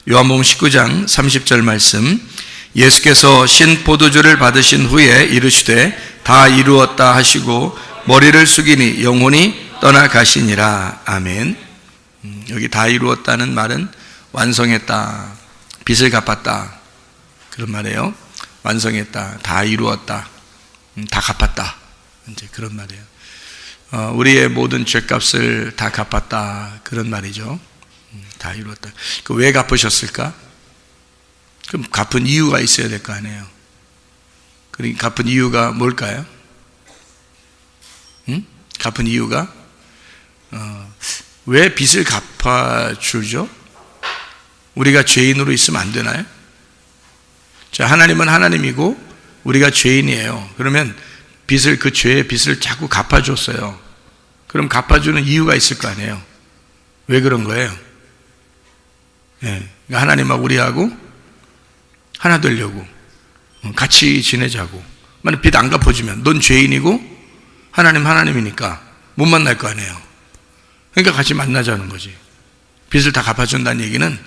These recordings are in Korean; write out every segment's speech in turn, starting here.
요한복음 19장 30절 말씀, 예수께서 신 포도주를 받으신 후에 이르시되 다 이루었다 하시고 머리를 숙이니 영혼이 떠나가시니라. 아멘. 여기 다 이루었다는 말은 완성했다, 빚을 갚았다, 그런 말이에요. 완성했다, 다 이루었다, 다 갚았다, 이제 그런 말이에요. 우리의 모든 죄값을 다 갚았다, 그런 말이죠. 다 이루었다. 그 왜 갚으셨을까? 그럼 갚은 이유가 있어야 될 거 아니에요. 그러니까 갚은 이유가 뭘까요? 갚은 이유가 왜 빚을 갚아주죠? 우리가 죄인으로 있으면 안 되나요? 자, 하나님은 하나님이고 우리가 죄인이에요. 그러면 빚을, 그 죄의 빚을 자꾸 갚아줬어요. 그럼 갚아주는 이유가 있을 거 아니에요. 왜 그런 거예요? 네, 그러니까 하나님하고 우리하고 하나 되려고, 같이 지내자고. 만약 빚 안 갚아주면 넌 죄인이고 하나님 하나님이니까 못 만날 거 아니에요. 그러니까 같이 만나자는 거지. 빚을 다 갚아준다는 얘기는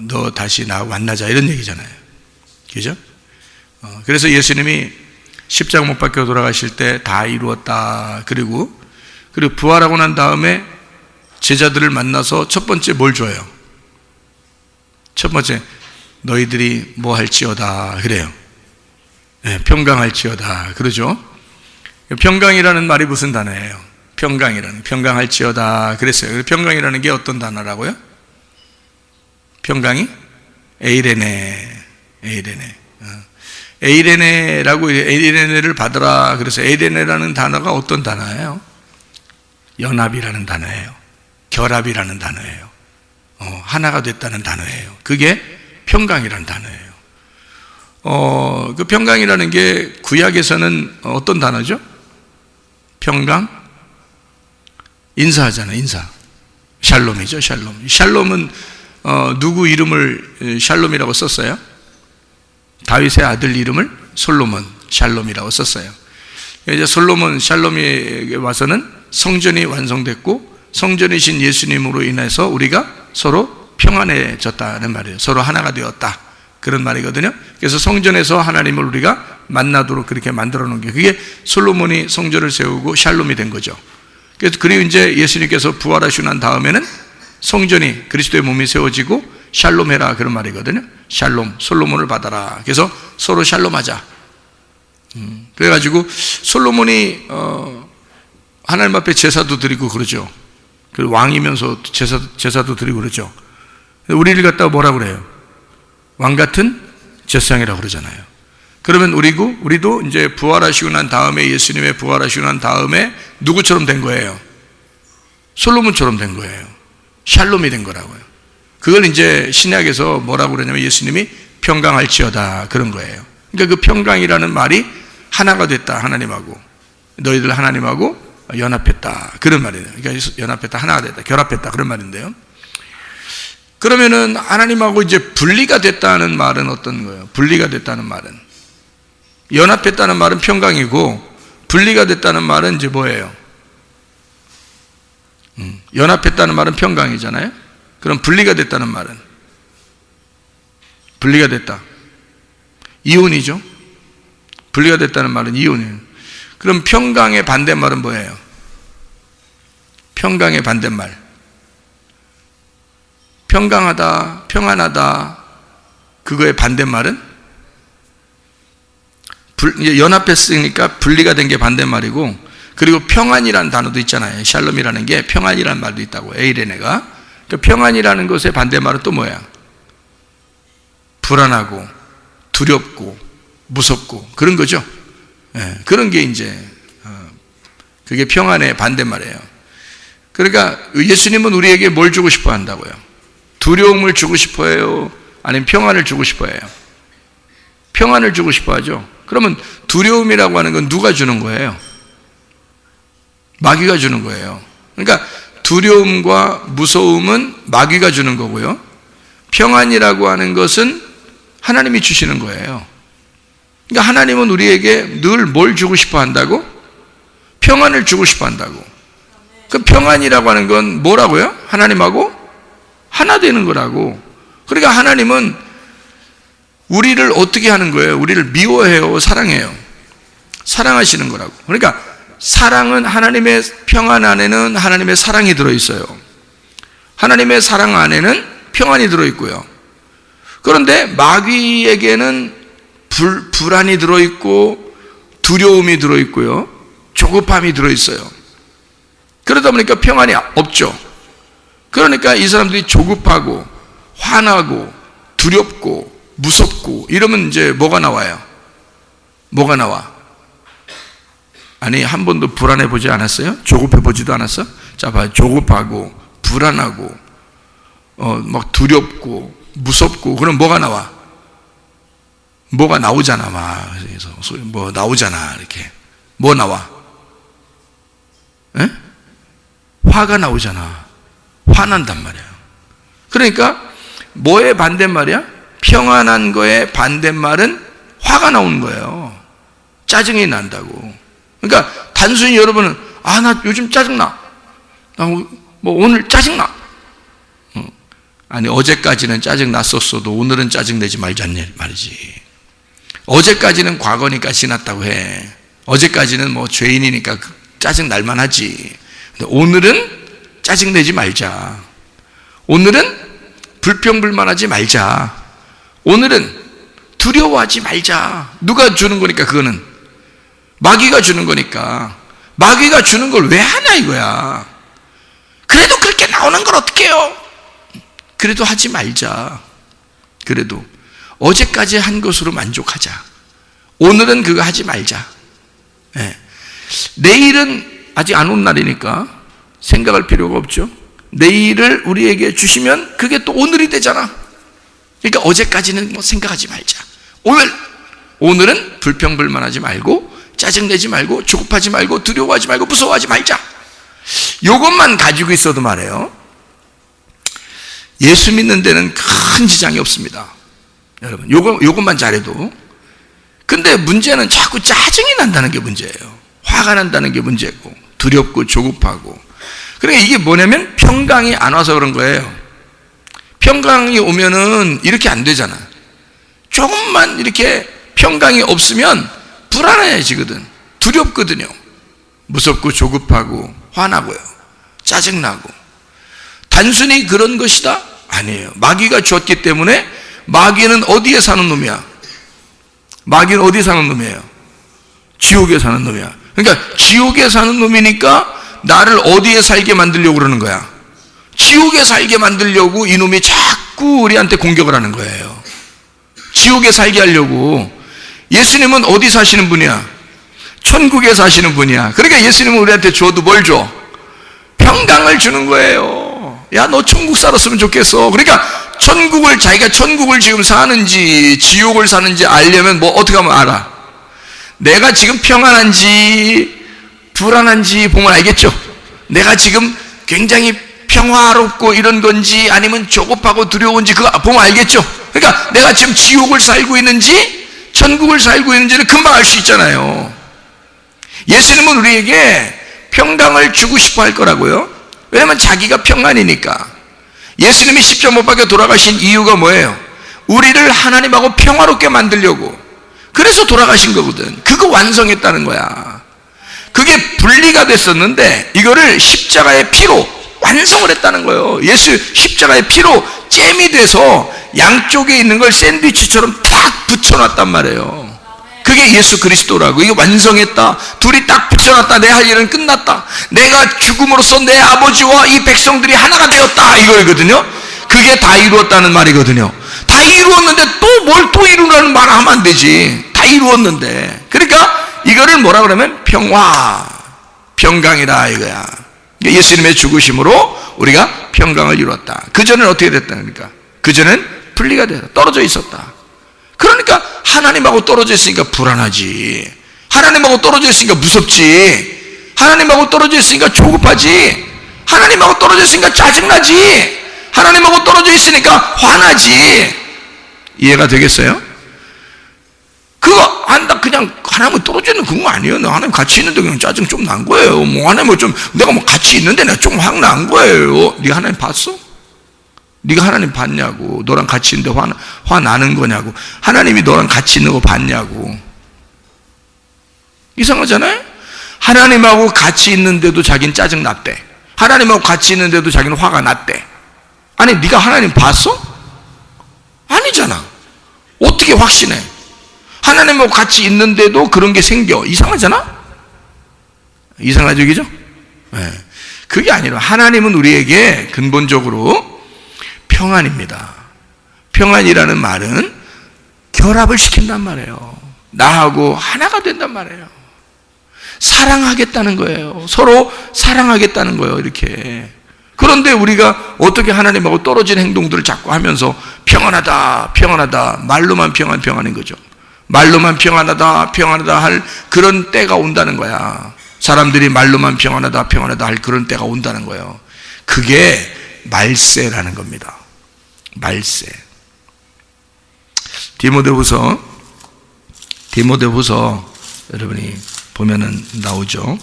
너 다시 나하고 만나자, 이런 얘기잖아요. 그죠? 그래서 예수님이 십자가 못 박혀 돌아가실 때 다 이루었다, 그리고 부활하고 난 다음에 제자들을 만나서 첫 번째 뭘 줘요? 첫 번째, 너희들이 뭐 할지어다 그래요. 네, 평강할지어다 그러죠. 평강이라는 말이 무슨 단어예요? 평강할지어다 그랬어요. 평강이라는 게 어떤 단어라고요? 평강이 에이레네라고, 에이레네를 받으라. 그래서 에이레네라는 단어가 어떤 단어예요? 연합이라는 단어예요. 결합이라는 단어예요. 하나가 됐다는 단어예요. 그게 평강이라는 단어예요. 그 평강이라는 게 구약에서는 어떤 단어죠? 평강? 인사하잖아요, 인사. 샬롬이죠, 샬롬. 샬롬은 누구 이름을 샬롬이라고 썼어요? 다윗의 아들 이름을 솔로몬, 샬롬이라고 썼어요. 이제 솔로몬, 샬롬에 와서는 성전이 완성됐고, 성전이신 예수님으로 인해서 우리가 서로 평안해졌다는 말이에요. 서로 하나가 되었다, 그런 말이거든요. 그래서 성전에서 하나님을 우리가 만나도록 그렇게 만들어 놓은 게, 그게 솔로몬이 성전을 세우고 샬롬이 된 거죠. 그리고 이제 예수님께서 부활하시고 난 다음에는 성전이, 그리스도의 몸이 세워지고 샬롬해라, 그런 말이거든요. 샬롬, 솔로몬을 받아라. 그래서 서로 샬롬하자. 그래가지고 솔로몬이 하나님 앞에 제사도 드리고 그러죠. 왕이면서 제사도 드리고 그러죠. 우리를 갖다가 뭐라고 그래요? 왕 같은 제사장이라고 그러잖아요. 그러면 우리도 이제 부활하시고 난 다음에, 예수님의 부활하시고 난 다음에 누구처럼 된 거예요? 솔로몬처럼 된 거예요. 샬롬이 된 거라고요. 그걸 이제 신약에서 뭐라고 그러냐면 예수님이 평강할지어다, 그런 거예요. 그러니까 그 평강이라는 말이 하나가 됐다, 하나님하고. 너희들 하나님하고 연합했다, 그런 말이에요. 그러니까 연합했다, 하나가 됐다, 결합했다, 그런 말인데요. 그러면은 하나님하고 이제 분리가 됐다는 말은 어떤 거예요? 분리가 됐다는 말은, 연합했다는 말은 평강이고, 분리가 됐다는 말은 이제 뭐예요? 연합했다는 말은 평강이잖아요. 그럼 분리가 됐다는 말은, 분리가 됐다, 이혼이죠. 분리가 됐다는 말은 이혼이에요. 그럼 평강의 반대말은 뭐예요? 평강의 반대말, 평강하다, 평안하다, 그거의 반대말은, 연합했으니까 분리가 된 게 반대말이고, 그리고 평안이라는 단어도 있잖아요. 샬롬이라는 게 평안이라는 말도 있다고, 에이레네가. 그 평안이라는 것의 반대말은 또 뭐야? 불안하고 두렵고 무섭고 그런 거죠. 그런 게 이제 그게 평안의 반대말이에요. 그러니까 예수님은 우리에게 뭘 주고 싶어 한다고요? 두려움을 주고 싶어 해요? 아니면 평안을 주고 싶어 해요? 평안을 주고 싶어 하죠. 그러면 두려움이라고 하는 건 누가 주는 거예요? 마귀가 주는 거예요. 그러니까 두려움과 무서움은 마귀가 주는 거고요, 평안이라고 하는 것은 하나님이 주시는 거예요. 그러니까 하나님은 우리에게 늘 뭘 주고 싶어 한다고? 평안을 주고 싶어 한다고. 그 평안이라고 하는 건 뭐라고요? 하나님하고 하나 되는 거라고. 그러니까 하나님은 우리를 어떻게 하는 거예요? 우리를 미워해요, 사랑해요? 사랑하시는 거라고. 그러니까 사랑은, 하나님의 평안 안에는 하나님의 사랑이 들어있어요. 하나님의 사랑 안에는 평안이 들어있고요. 그런데 마귀에게는 불안이 들어있고 두려움이 들어있고요, 조급함이 들어있어요. 그러다 보니까 평안이 없죠. 그러니까 이 사람들이 조급하고 화나고 두렵고 무섭고 이러면 이제 뭐가 나와요? 뭐가 나와? 아니, 한 번도 불안해 보지 않았어요? 조급해 보지도 않았어? 자, 봐요. 조급하고 불안하고 막 두렵고 무섭고, 그럼 뭐가 나와? 뭐가 나오잖아. 막 그래서 뭐 나오잖아. 이렇게 뭐 나와? 에? 화가 나오잖아. 화난단 말이야. 그러니까 뭐의 반대말이야? 평안한 거의 반대말은 화가 나오는 거예요. 짜증이 난다고. 그러니까 단순히 여러분은 나 요즘 짜증나, 나 뭐 오늘 짜증나. 아니, 어제까지는 짜증 났었어도 오늘은 짜증 내지 말자는 말이지. 어제까지는 과거니까 지났다고 해. 어제까지는 뭐 죄인이니까 짜증 날만 하지. 근데 오늘은 짜증 내지 말자. 오늘은 불평불만하지 말자. 오늘은 두려워하지 말자. 누가 주는 거니까? 그거는 마귀가 주는 거니까. 마귀가 주는 걸 왜 하냐 이거야. 그래도 그렇게 나오는 걸 어떡해요? 그래도 하지 말자. 그래도 어제까지 한 것으로 만족하자. 오늘은 그거 하지 말자. 네. 내일은 아직 안 온 날이니까 생각할 필요가 없죠. 내일을 우리에게 주시면 그게 또 오늘이 되잖아. 그러니까 어제까지는 뭐 생각하지 말자. 오늘은 불평불만하지 말고, 짜증내지 말고, 조급하지 말고, 두려워하지 말고, 무서워하지 말자. 이것만 가지고 있어도 말해요, 예수 믿는 데는 큰 지장이 없습니다. 여러분, 요것만 잘해도. 근데 문제는 자꾸 짜증이 난다는 게 문제예요. 화가 난다는 게 문제고, 두렵고 조급하고. 그러니까 이게 뭐냐면 평강이 안 와서 그런 거예요. 평강이 오면은 이렇게 안 되잖아. 조금만 이렇게 평강이 없으면 불안해지거든. 두렵거든요. 무섭고 조급하고 화나고요, 짜증나고. 단순히 그런 것이다? 아니에요. 마귀가 주었기 때문에. 마귀는 어디에 사는 놈이야? 마귀는 어디에 사는 놈이에요? 지옥에 사는 놈이야. 그러니까 지옥에 사는 놈이니까 나를 어디에 살게 만들려고 그러는 거야? 지옥에 살게 만들려고 이놈이 자꾸 우리한테 공격을 하는 거예요. 지옥에 살게 하려고. 예수님은 어디 사시는 분이야? 천국에 사시는 분이야. 그러니까 예수님은 우리한테 줘도 뭘 줘? 평강을 주는 거예요. 야, 너 천국 살았으면 좋겠어. 그러니까 자기가 천국을 지금 사는지 지옥을 사는지 알려면 뭐 어떻게 하면 알아? 내가 지금 평안한지 불안한지 보면 알겠죠? 내가 지금 굉장히 평화롭고 이런 건지 아니면 조급하고 두려운지 그거 보면 알겠죠? 그러니까 내가 지금 지옥을 살고 있는지 천국을 살고 있는지를 금방 알 수 있잖아요. 예수님은 우리에게 평강을 주고 싶어 할 거라고요. 왜냐하면 자기가 평안이니까. 예수님이 십자가 못 박혀 돌아가신 이유가 뭐예요? 우리를 하나님하고 평화롭게 만들려고. 그래서 돌아가신 거거든. 그거 완성했다는 거야. 그게 분리가 됐었는데 이거를 십자가의 피로 완성을 했다는 거예요. 예수 십자가의 피로 잼이 돼서 양쪽에 있는 걸 샌드위치처럼 딱 붙여놨단 말이에요. 그게 예수 그리스도라고. 이게 완성했다. 둘이 딱 붙여놨다. 내 할 일은 끝났다. 내가 죽음으로써 내 아버지와 이 백성들이 하나가 되었다. 이거거든요. 그게 다 이루었다는 말이거든요. 다 이루었는데 또 뭘 또 이루라는 말 하면 안 되지. 다 이루었는데. 그러니까 이거를 뭐라 그러면 평화, 평강이다 이거야. 예수님의 죽으심으로 우리가 평강을 이루었다. 그전에는 어떻게 됐다니까? 그전엔 분리가 되어 떨어져 있었다. 그러니까 하나님하고 떨어져 있으니까 불안하지. 하나님하고 떨어져 있으니까 무섭지. 하나님하고 떨어져 있으니까 조급하지. 하나님하고 떨어져 있으니까 짜증나지. 하나님하고 떨어져 있으니까 화나지. 이해가 되겠어요? 그거 안다 그냥 하나님하고 떨어져 있는 그거 아니에요. 나 하나님 같이 있는데 그냥 짜증 좀 난 거예요. 뭐 하나님 좀 내가 뭐 같이 있는데 내가 좀 확 난 거예요. 네가 하나님 봤어? 네가 하나님 봤냐고. 너랑 같이 있는데 화 나는 거냐고. 하나님이 너랑 같이 있는 거 봤냐고. 이상하잖아요? 하나님하고 같이 있는데도 자기는 짜증 났대. 하나님하고 같이 있는데도 자기는 화가 났대. 아니, 네가 하나님 봤어? 아니잖아. 어떻게 확신해? 하나님하고 같이 있는데도 그런 게 생겨. 이상하잖아? 이상하죠, 그죠? 네. 그게 아니라 하나님은 우리에게 근본적으로 평안입니다. 평안이라는 말은 결합을 시킨단 말이에요. 나하고 하나가 된단 말이에요. 사랑하겠다는 거예요. 서로 사랑하겠다는 거예요, 이렇게. 그런데 우리가 어떻게 하나님하고 떨어진 행동들을 자꾸 하면서 평안하다, 평안하다, 말로만 평안인 거죠. 말로만 평안하다, 평안하다 할 그런 때가 온다는 거야. 사람들이 말로만 평안하다, 평안하다 할 그런 때가 온다는 거예요. 그게 말세라는 겁니다. 말세. 디모데후서 여러분이 보면은 나오죠.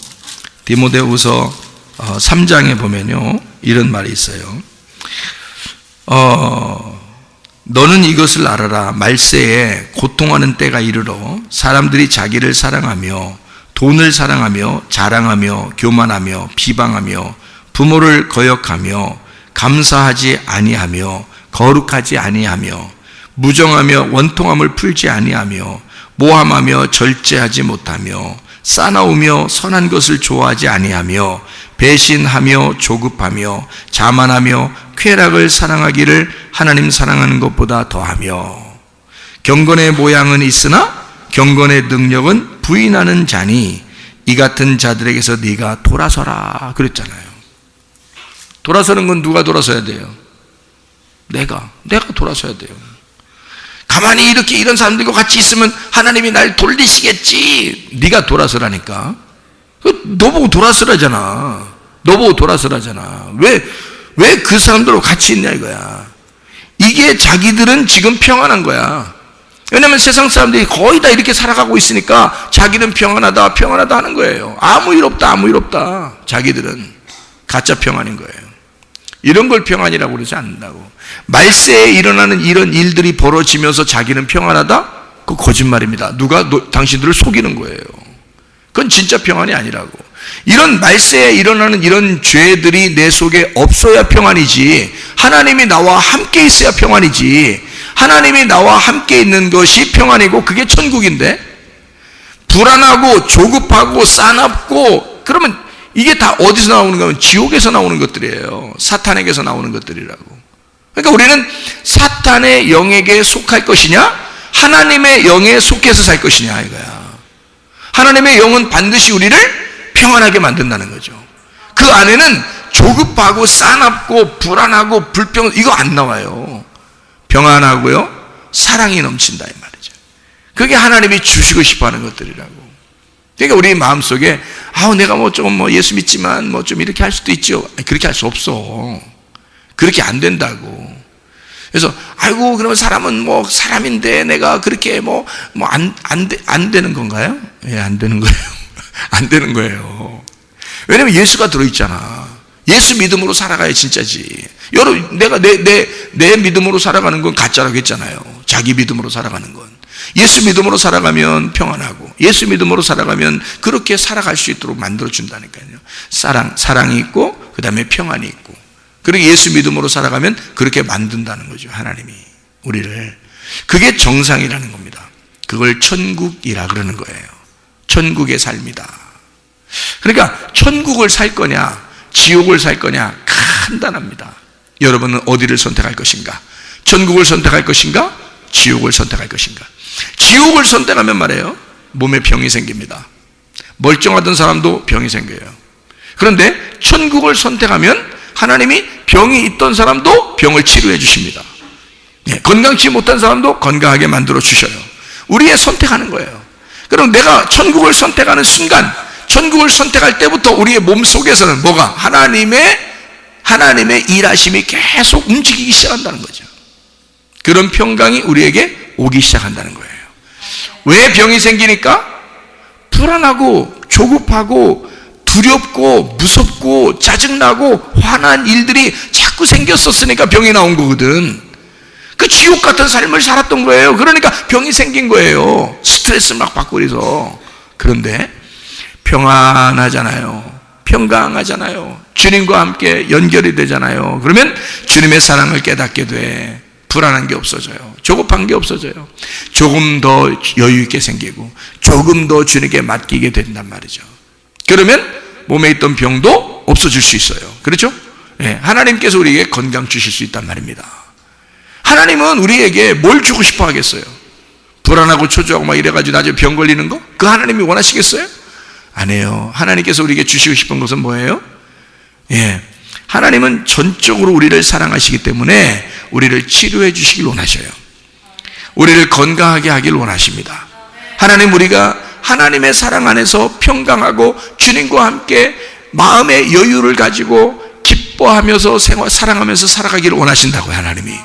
디모데후서 3장에 보면요, 이런 말이 있어요. 너는 이것을 알아라. 말세에 고통하는 때가 이르러 사람들이 자기를 사랑하며 돈을 사랑하며 자랑하며 교만하며 비방하며 부모를 거역하며 감사하지 아니하며 거룩하지 아니하며 무정하며 원통함을 풀지 아니하며 모함하며 절제하지 못하며 싸나우며 선한 것을 좋아하지 아니하며 배신하며 조급하며 자만하며 쾌락을 사랑하기를 하나님 사랑하는 것보다 더하며 경건의 모양은 있으나 경건의 능력은 부인하는 자니 이 같은 자들에게서 네가 돌아서라 그랬잖아요. 돌아서는 건 누가 돌아서야 돼요? 내가 돌아서야 돼요. 가만히 이렇게 이런 사람들과 같이 있으면 하나님이 날 돌리시겠지. 네가 돌아서라니까. 너보고 돌아서라잖아. 왜 그 사람들하고 같이 있냐 이거야. 이게 자기들은 지금 평안한 거야. 왜냐하면 세상 사람들이 거의 다 이렇게 살아가고 있으니까 자기는 평안하다 하는 거예요. 아무 일 없다. 자기들은 가짜 평안인 거예요. 이런 걸 평안이라고 그러지 않는다고. 말세에 일어나는 이런 일들이 벌어지면서 자기는 평안하다? 그거 거짓말입니다. 누가 당신들을 속이는 거예요. 그건 진짜 평안이 아니라고. 이런 말세에 일어나는 이런 죄들이 내 속에 없어야 평안이지, 하나님이 나와 함께 있어야 평안이지. 하나님이 나와 함께 있는 것이 평안이고 그게 천국인데, 불안하고 조급하고 싸납고 그러면 이게 다 어디서 나오는 거면 지옥에서 나오는 것들이에요. 사탄에게서 나오는 것들이라고. 그러니까 우리는 사탄의 영에게 속할 것이냐, 하나님의 영에 속해서 살 것이냐 이거야. 하나님의 영은 반드시 우리를 평안하게 만든다는 거죠. 그 안에는 조급하고 싸납고 불안하고 불평 이거 안 나와요. 평안하고요, 사랑이 넘친다 이 말이죠. 그게 하나님이 주시고 싶어하는 것들이라고. 그러니까 우리 마음속에 내가 예수 믿지만 좀 이렇게 할 수도 있죠. 그렇게 할 수 없어. 그렇게 안 된다고. 그래서 그러면 사람은 사람인데 내가 그렇게 안 되는 건가요? 예, 안 되는 거예요. 안 되는 거예요. 왜냐면 예수가 들어있잖아. 예수 믿음으로 살아가야 진짜지. 여러분, 내가 내 믿음으로 살아가는 건 가짜라고 했잖아요. 자기 믿음으로 살아가는 건. 예수 믿음으로 살아가면 평안하고, 예수 믿음으로 살아가면 그렇게 살아갈 수 있도록 만들어준다니까요. 사랑이 있고, 그 다음에 평안이 있고. 그리고 예수 믿음으로 살아가면 그렇게 만든다는 거죠. 하나님이 우리를. 그게 정상이라는 겁니다. 그걸 천국이라 그러는 거예요. 천국의 삶이다. 그러니까 천국을 살 거냐 지옥을 살 거냐 간단합니다. 여러분은 어디를 선택할 것인가? 천국을 선택할 것인가? 지옥을 선택할 것인가? 지옥을 선택하면 말이에요, 몸에 병이 생깁니다. 멀쩡하던 사람도 병이 생겨요. 그런데 천국을 선택하면 하나님이 병이 있던 사람도 병을 치료해 주십니다. 건강치 못한 사람도 건강하게 만들어 주셔요. 우리의 선택하는 거예요. 그럼 내가 천국을 선택하는 순간, 천국을 선택할 때부터 우리의 몸 속에서는 뭐가? 하나님의 일하심이 계속 움직이기 시작한다는 거죠. 그런 평강이 우리에게 오기 시작한다는 거예요. 왜 병이 생기니까? 불안하고 조급하고 두렵고 무섭고 짜증나고 화난 일들이 자꾸 자꾸 생겼었으니까 병이 나온 거거든. 그 지옥 같은 삶을 살았던 거예요. 그러니까 병이 생긴 거예요. 스트레스 막 받고 그래서. 그런데 평안하잖아요. 평강하잖아요. 주님과 함께 연결이 되잖아요. 그러면 주님의 사랑을 깨닫게 돼. 불안한 게 없어져요. 조급한 게 없어져요. 조금 더 여유 있게 생기고 조금 더 주님께 맡기게 된단 말이죠. 그러면 몸에 있던 병도 없어질 수 있어요. 그렇죠? 네, 하나님께서 우리에게 건강 주실 수 있단 말입니다. 하나님은 우리에게 뭘 주고 싶어 하겠어요? 불안하고 초조하고 막 이래가지고 나중에 병 걸리는 거? 그 하나님이 원하시겠어요? 아니에요. 하나님께서 우리에게 주시고 싶은 것은 뭐예요? 예, 하나님은 전적으로 우리를 사랑하시기 때문에 우리를 치료해 주시길 원하셔요. 우리를 건강하게 하길 원하십니다. 하나님, 우리가 하나님의 사랑 안에서 평강하고 주님과 함께 마음의 여유를 가지고 기뻐하면서 사랑하면서 살아가기를 원하신다고요, 하나님이.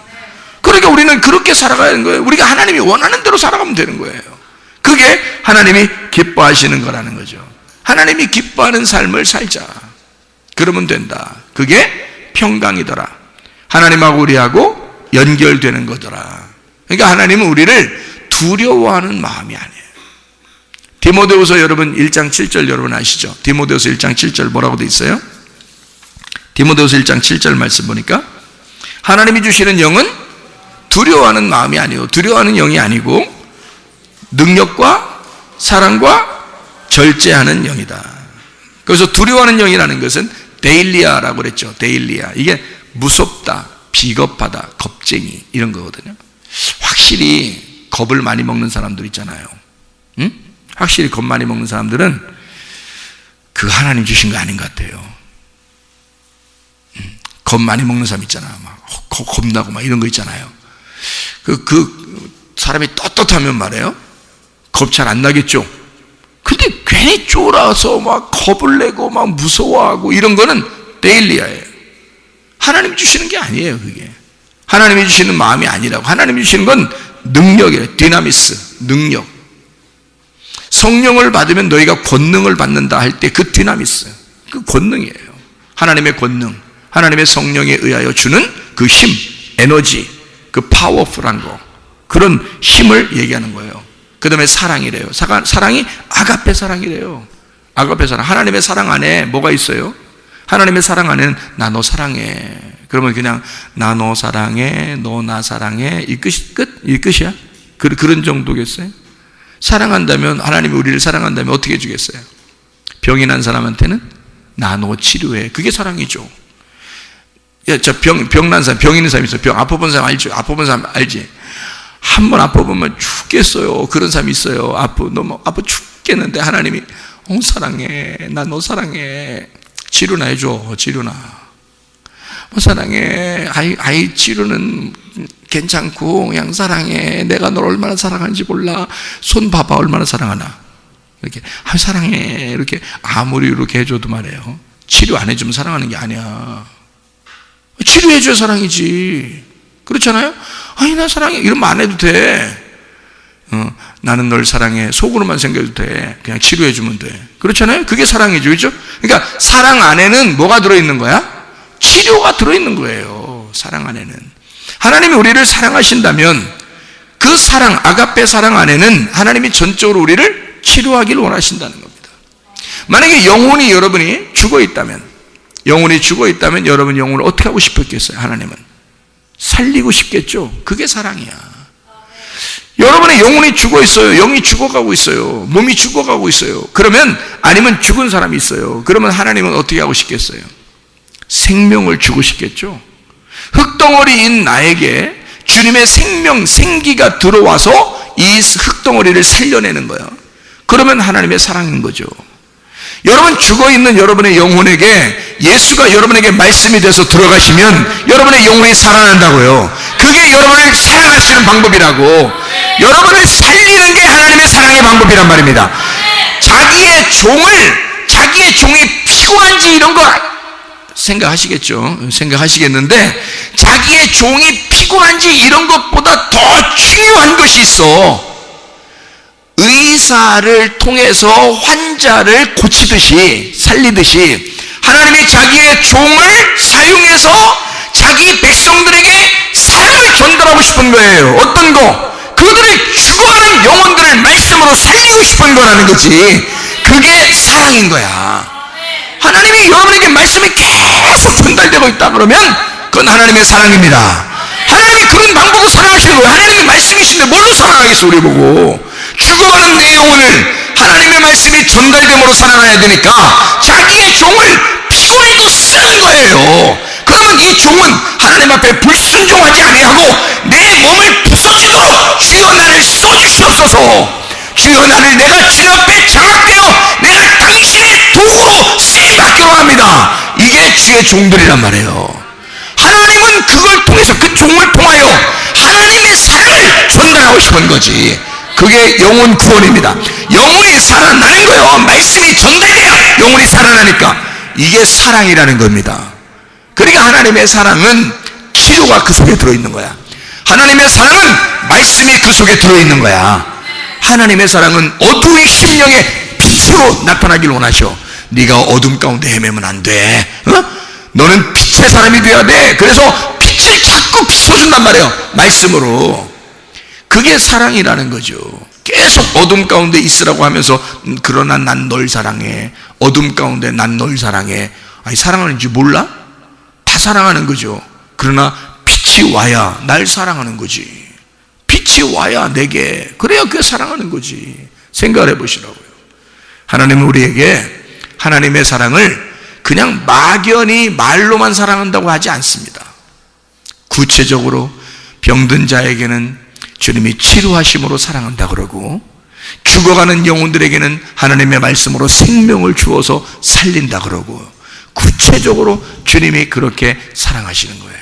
그러니까 우리는 그렇게 살아가는 거예요. 우리가 하나님이 원하는 대로 살아가면 되는 거예요. 그게 하나님이 기뻐하시는 거라는 거죠. 하나님이 기뻐하는 삶을 살자. 그러면 된다. 그게 평강이더라. 하나님하고 우리하고 연결되는 거더라. 그러니까 하나님은 우리를 두려워하는 마음이 아니에요. 디모데후서 여러분 1장 7절 여러분 아시죠? 디모데후서 1장 7절 뭐라고 돼 있어요? 디모데후서 1장 7절 말씀 보니까 하나님이 주시는 영은 두려워하는 마음이 아니에요. 두려워하는 영이 아니고 능력과 사랑과 절제하는 영이다. 그래서 두려워하는 영이라는 것은 데일리아라고 그랬죠. 데일리아. 이게 무섭다, 비겁하다, 겁쟁이 이런 거거든요. 확실히 겁을 많이 먹는 사람들 있잖아요. 응? 확실히 겁 많이 먹는 사람들은 그 하나님 주신 거 아닌 것 같아요. 겁 많이 먹는 사람 있잖아. 막 겁나고 막 이런 거 있잖아요. 그 사람이 떳떳하면 말이에요. 겁 잘 안 나겠죠. 근데 괜히 쫄아서 막 겁을 내고 막 무서워하고 이런 거는 데일리아예요. 하나님이 주시는 게 아니에요, 그게. 하나님이 주시는 마음이 아니라고. 하나님이 주시는 건 능력이에요. 디나미스, 능력. 성령을 받으면 너희가 권능을 받는다 할 때 그 디나미스, 그 권능이에요. 하나님의 권능, 하나님의 성령에 의하여 주는 그 힘, 에너지, 그 파워풀한 거, 그런 힘을 얘기하는 거예요. 그 다음에 사랑이래요. 사랑이 아가페 사랑이래요. 아가페 사랑. 하나님의 사랑 안에 뭐가 있어요? 하나님의 사랑 안에는 나 너 사랑해. 그러면 그냥 나 너 사랑해, 너 나 사랑해, 이 끝이야? 그런 정도겠어요? 사랑한다면, 하나님이 우리를 사랑한다면 어떻게 해주겠어요? 병이 난 사람한테는 나 너 치료해. 그게 사랑이죠. 야, 저 병 난 사람, 병 있는 사람 있어요. 병 아파본 사람 알죠? 아파본 사람 알지? 한 번 아파보면 죽겠어요. 그런 사람이 있어요. 너무 아파 죽겠는데 하나님이 사랑해. 나 너 사랑해. 치료나 해줘. 치료나. 사랑해. 아이 치료는 괜찮고 그냥 사랑해. 내가 널 얼마나 사랑하는지 몰라. 손 봐봐 얼마나 사랑하나. 이렇게 사랑해. 이렇게 아무리 이렇게 해줘도 말이에요. 치료 안 해주면 사랑하는 게 아니야. 치료해줘야 사랑이지. 그렇잖아요? 아니 나 사랑해 이러면 안 해도 돼. 나는 널 사랑해 속으로만 생겨도 돼. 그냥 치료해주면 돼. 그렇잖아요? 그게 사랑이죠. 그렇죠? 그러니까 사랑 안에는 뭐가 들어있는 거야? 치료가 들어있는 거예요. 사랑 안에는. 하나님이 우리를 사랑하신다면 그 사랑, 아가페 사랑 안에는 하나님이 전적으로 우리를 치료하기를 원하신다는 겁니다. 만약에 영혼이 여러분이 죽어있다면 여러분 영혼을 어떻게 하고 싶었겠어요? 하나님은 살리고 싶겠죠. 그게 사랑이야. 여러분의 영혼이 죽어 있어요. 영이 죽어가고 있어요. 몸이 죽어가고 있어요. 그러면 아니면 죽은 사람이 있어요. 그러면 하나님은 어떻게 하고 싶겠어요? 생명을 주고 싶겠죠. 흙덩어리인 나에게 주님의 생명, 생기가 들어와서 이 흙덩어리를 살려내는 거예요. 그러면 하나님의 사랑인 거죠. 여러분 죽어있는 여러분의 영혼에게 예수가 여러분에게 말씀이 돼서 들어가시면 여러분의 영혼이 살아난다고요. 그게 여러분을 사랑하시는 방법이라고. 여러분을 살리는 게 하나님의 사랑의 방법이란 말입니다. 자기의 종이 피곤한지 이런 거 생각하시겠죠. 생각하시겠는데 자기의 종이 피곤한지 이런 것보다 더 중요한 것이 있어. 의사를 통해서 환자를 고치듯이 살리듯이 하나님이 자기의 종을 사용해서 자기 백성들에게 사랑을 전달하고 싶은 거예요. 어떤 거? 그들의 죽어가는 영혼들을 말씀으로 살리고 싶은 거라는 거지. 그게 사랑인 거야. 하나님이 여러분에게 말씀이 계속 전달되고 있다 그러면 그건 하나님의 사랑입니다. 하나님이 그런 방법으로 사랑하시는 거예요. 하나님이 말씀이신데 뭘로 사랑하겠어 우리 보고. 죽어가는 내 영혼을 하나님의 말씀이 전달됨으로 사랑해야 되니까 자기의 종을 피곤해도 쓰는 거예요. 그러면 이 종은 하나님 앞에 불순종하지 아니하고 내 몸을 부서지도록 주여 나를 써주시옵소서. 주여 나를 내가 주님 앞에 장악되어 내가 당신의 도구로 쓰임받기로 합니다. 이게 주의 종들이란 말이에요. 하나님은 그걸 통해서 그 종을 통하여 하나님의 사랑을 전달하고 싶은 거지. 그게 영혼 구원입니다. 영혼이 살아나는 거예요. 말씀이 전달돼야 영혼이 살아나니까. 이게 사랑이라는 겁니다. 그러니까 하나님의 사랑은 치료가 그 속에 들어있는 거야. 하나님의 사랑은 말씀이 그 속에 들어있는 거야. 하나님의 사랑은 어두운 심령의 빛으로 나타나길 원하셔. 네가 어둠 가운데 헤매면 안 돼. 너는 빛의 사람이 돼야 돼. 그래서 빛을 자꾸 비춰준단 말이에요. 말씀으로. 그게 사랑이라는 거죠. 계속 어둠 가운데 있으라고 하면서 그러나 난 널 사랑해. 어둠 가운데 난 널 사랑해. 아니 사랑하는지 몰라? 다 사랑하는 거죠. 그러나 빛이 와야 날 사랑하는 거지. 빛이 와야 내게. 그래야 그게 사랑하는 거지. 생각을 해보시라고요. 하나님은 우리에게 하나님의 사랑을 그냥 막연히 말로만 사랑한다고 하지 않습니다. 구체적으로 병든 자에게는 주님이 치료하심으로 사랑한다 그러고, 죽어가는 영혼들에게는 하나님의 말씀으로 생명을 주어서 살린다 그러고, 구체적으로 주님이 그렇게 사랑하시는 거예요.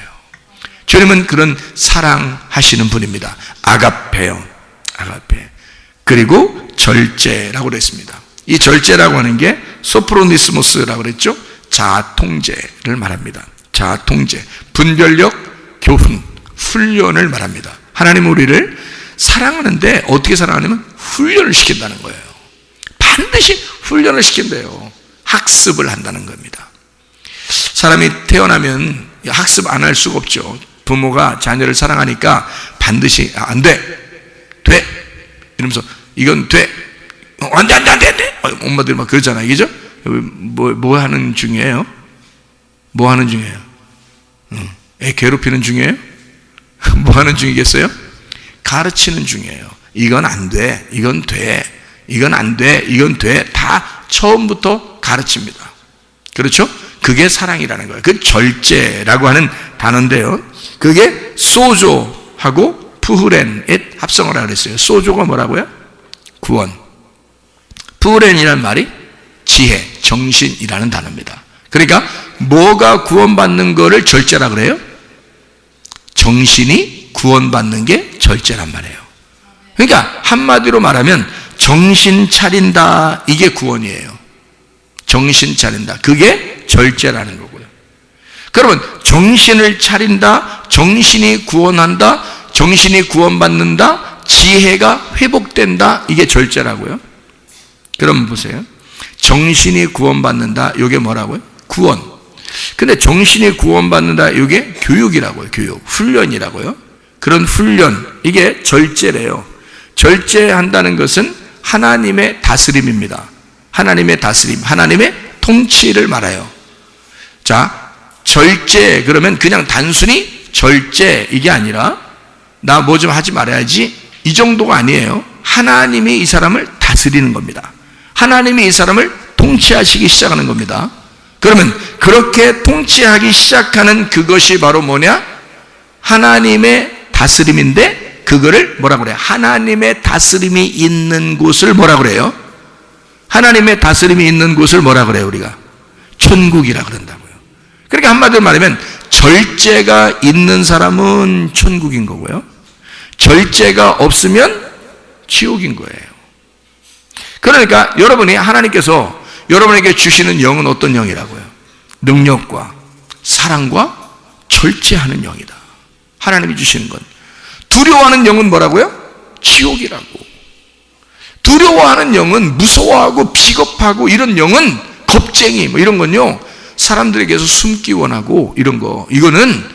주님은 그런 사랑하시는 분입니다. 아가페요. 아가페. 그리고 절제라고 그랬습니다. 이 절제라고 하는 게 소프로니스모스라고 그랬죠. 자아통제를 말합니다. 자아통제, 분별력, 교훈, 훈련을 말합니다. 하나님은 우리를 사랑하는데 어떻게 사랑하냐면 훈련을 시킨다는 거예요. 반드시 훈련을 시킨대요. 학습을 한다는 겁니다. 사람이 태어나면 학습 안 할 수가 없죠. 부모가 자녀를 사랑하니까 반드시 안 돼, 돼 이러면서 이건 돼, 안 돼, 안 돼, 안 돼, 안 돼. 엄마들 막 그러잖아요, 그죠? 뭐 하는 중이에요? 뭐 하는 중이에요? 애 괴롭히는 중이에요? 뭐 하는 중이겠어요? 가르치는 중이에요. 이건 안 돼, 이건 돼, 이건 안 돼, 이건 돼. 다 처음부터 가르칩니다. 그렇죠? 그게 사랑이라는 거예요. 그 절제라고 하는 단어인데요. 그게 소조하고 푸흐렌의 합성을 하라 그랬어요. 소조가 뭐라고요? 구원. 푸흐렌이라는 말이 지혜, 정신이라는 단어입니다. 그러니까 뭐가 구원받는 거를 절제라 그래요? 정신이 구원받는 게 절제란 말이에요. 그러니까 한마디로 말하면 정신 차린다, 이게 구원이에요. 정신 차린다, 그게 절제라는 거고요. 그러면 정신을 차린다, 정신이 구원한다, 정신이 구원받는다, 지혜가 회복된다, 이게 절제라고요. 그럼 보세요. 정신이 구원받는다, 이게 뭐라고요? 구원. 근데 정신이 구원받는다, 이게 교육이라고요. 교육, 훈련이라고요. 그런 훈련, 이게 절제래요. 절제한다는 것은 하나님의 다스림입니다. 하나님의 다스림, 하나님의 통치를 말해요. 자, 절제 그러면 그냥 단순히 절제 이게 아니라 나 뭐 좀 하지 말아야지 이 정도가 아니에요. 하나님이 이 사람을 다스리는 겁니다. 하나님이 이 사람을 통치하시기 시작하는 겁니다. 그러면 그렇게 통치하기 시작하는 그것이 바로 뭐냐? 하나님의 다스림인데 그거를 뭐라 그래요? 하나님의 다스림이 있는 곳을 뭐라 그래요? 하나님의 다스림이 있는 곳을 뭐라 그래요? 우리가 천국이라 그런다고요. 그러니까 한마디로 말하면 절제가 있는 사람은 천국인 거고요, 절제가 없으면 지옥인 거예요. 그러니까 여러분이 하나님께서 여러분에게 주시는 영은 어떤 영이라고요? 능력과 사랑과 절제하는 영이다. 하나님이 주시는 건. 두려워하는 영은 뭐라고요? 지옥이라고. 두려워하는 영은 무서워하고 비겁하고 이런 영은 겁쟁이 뭐 이런 건요, 사람들에게서 숨기 원하고 이런 거, 이거는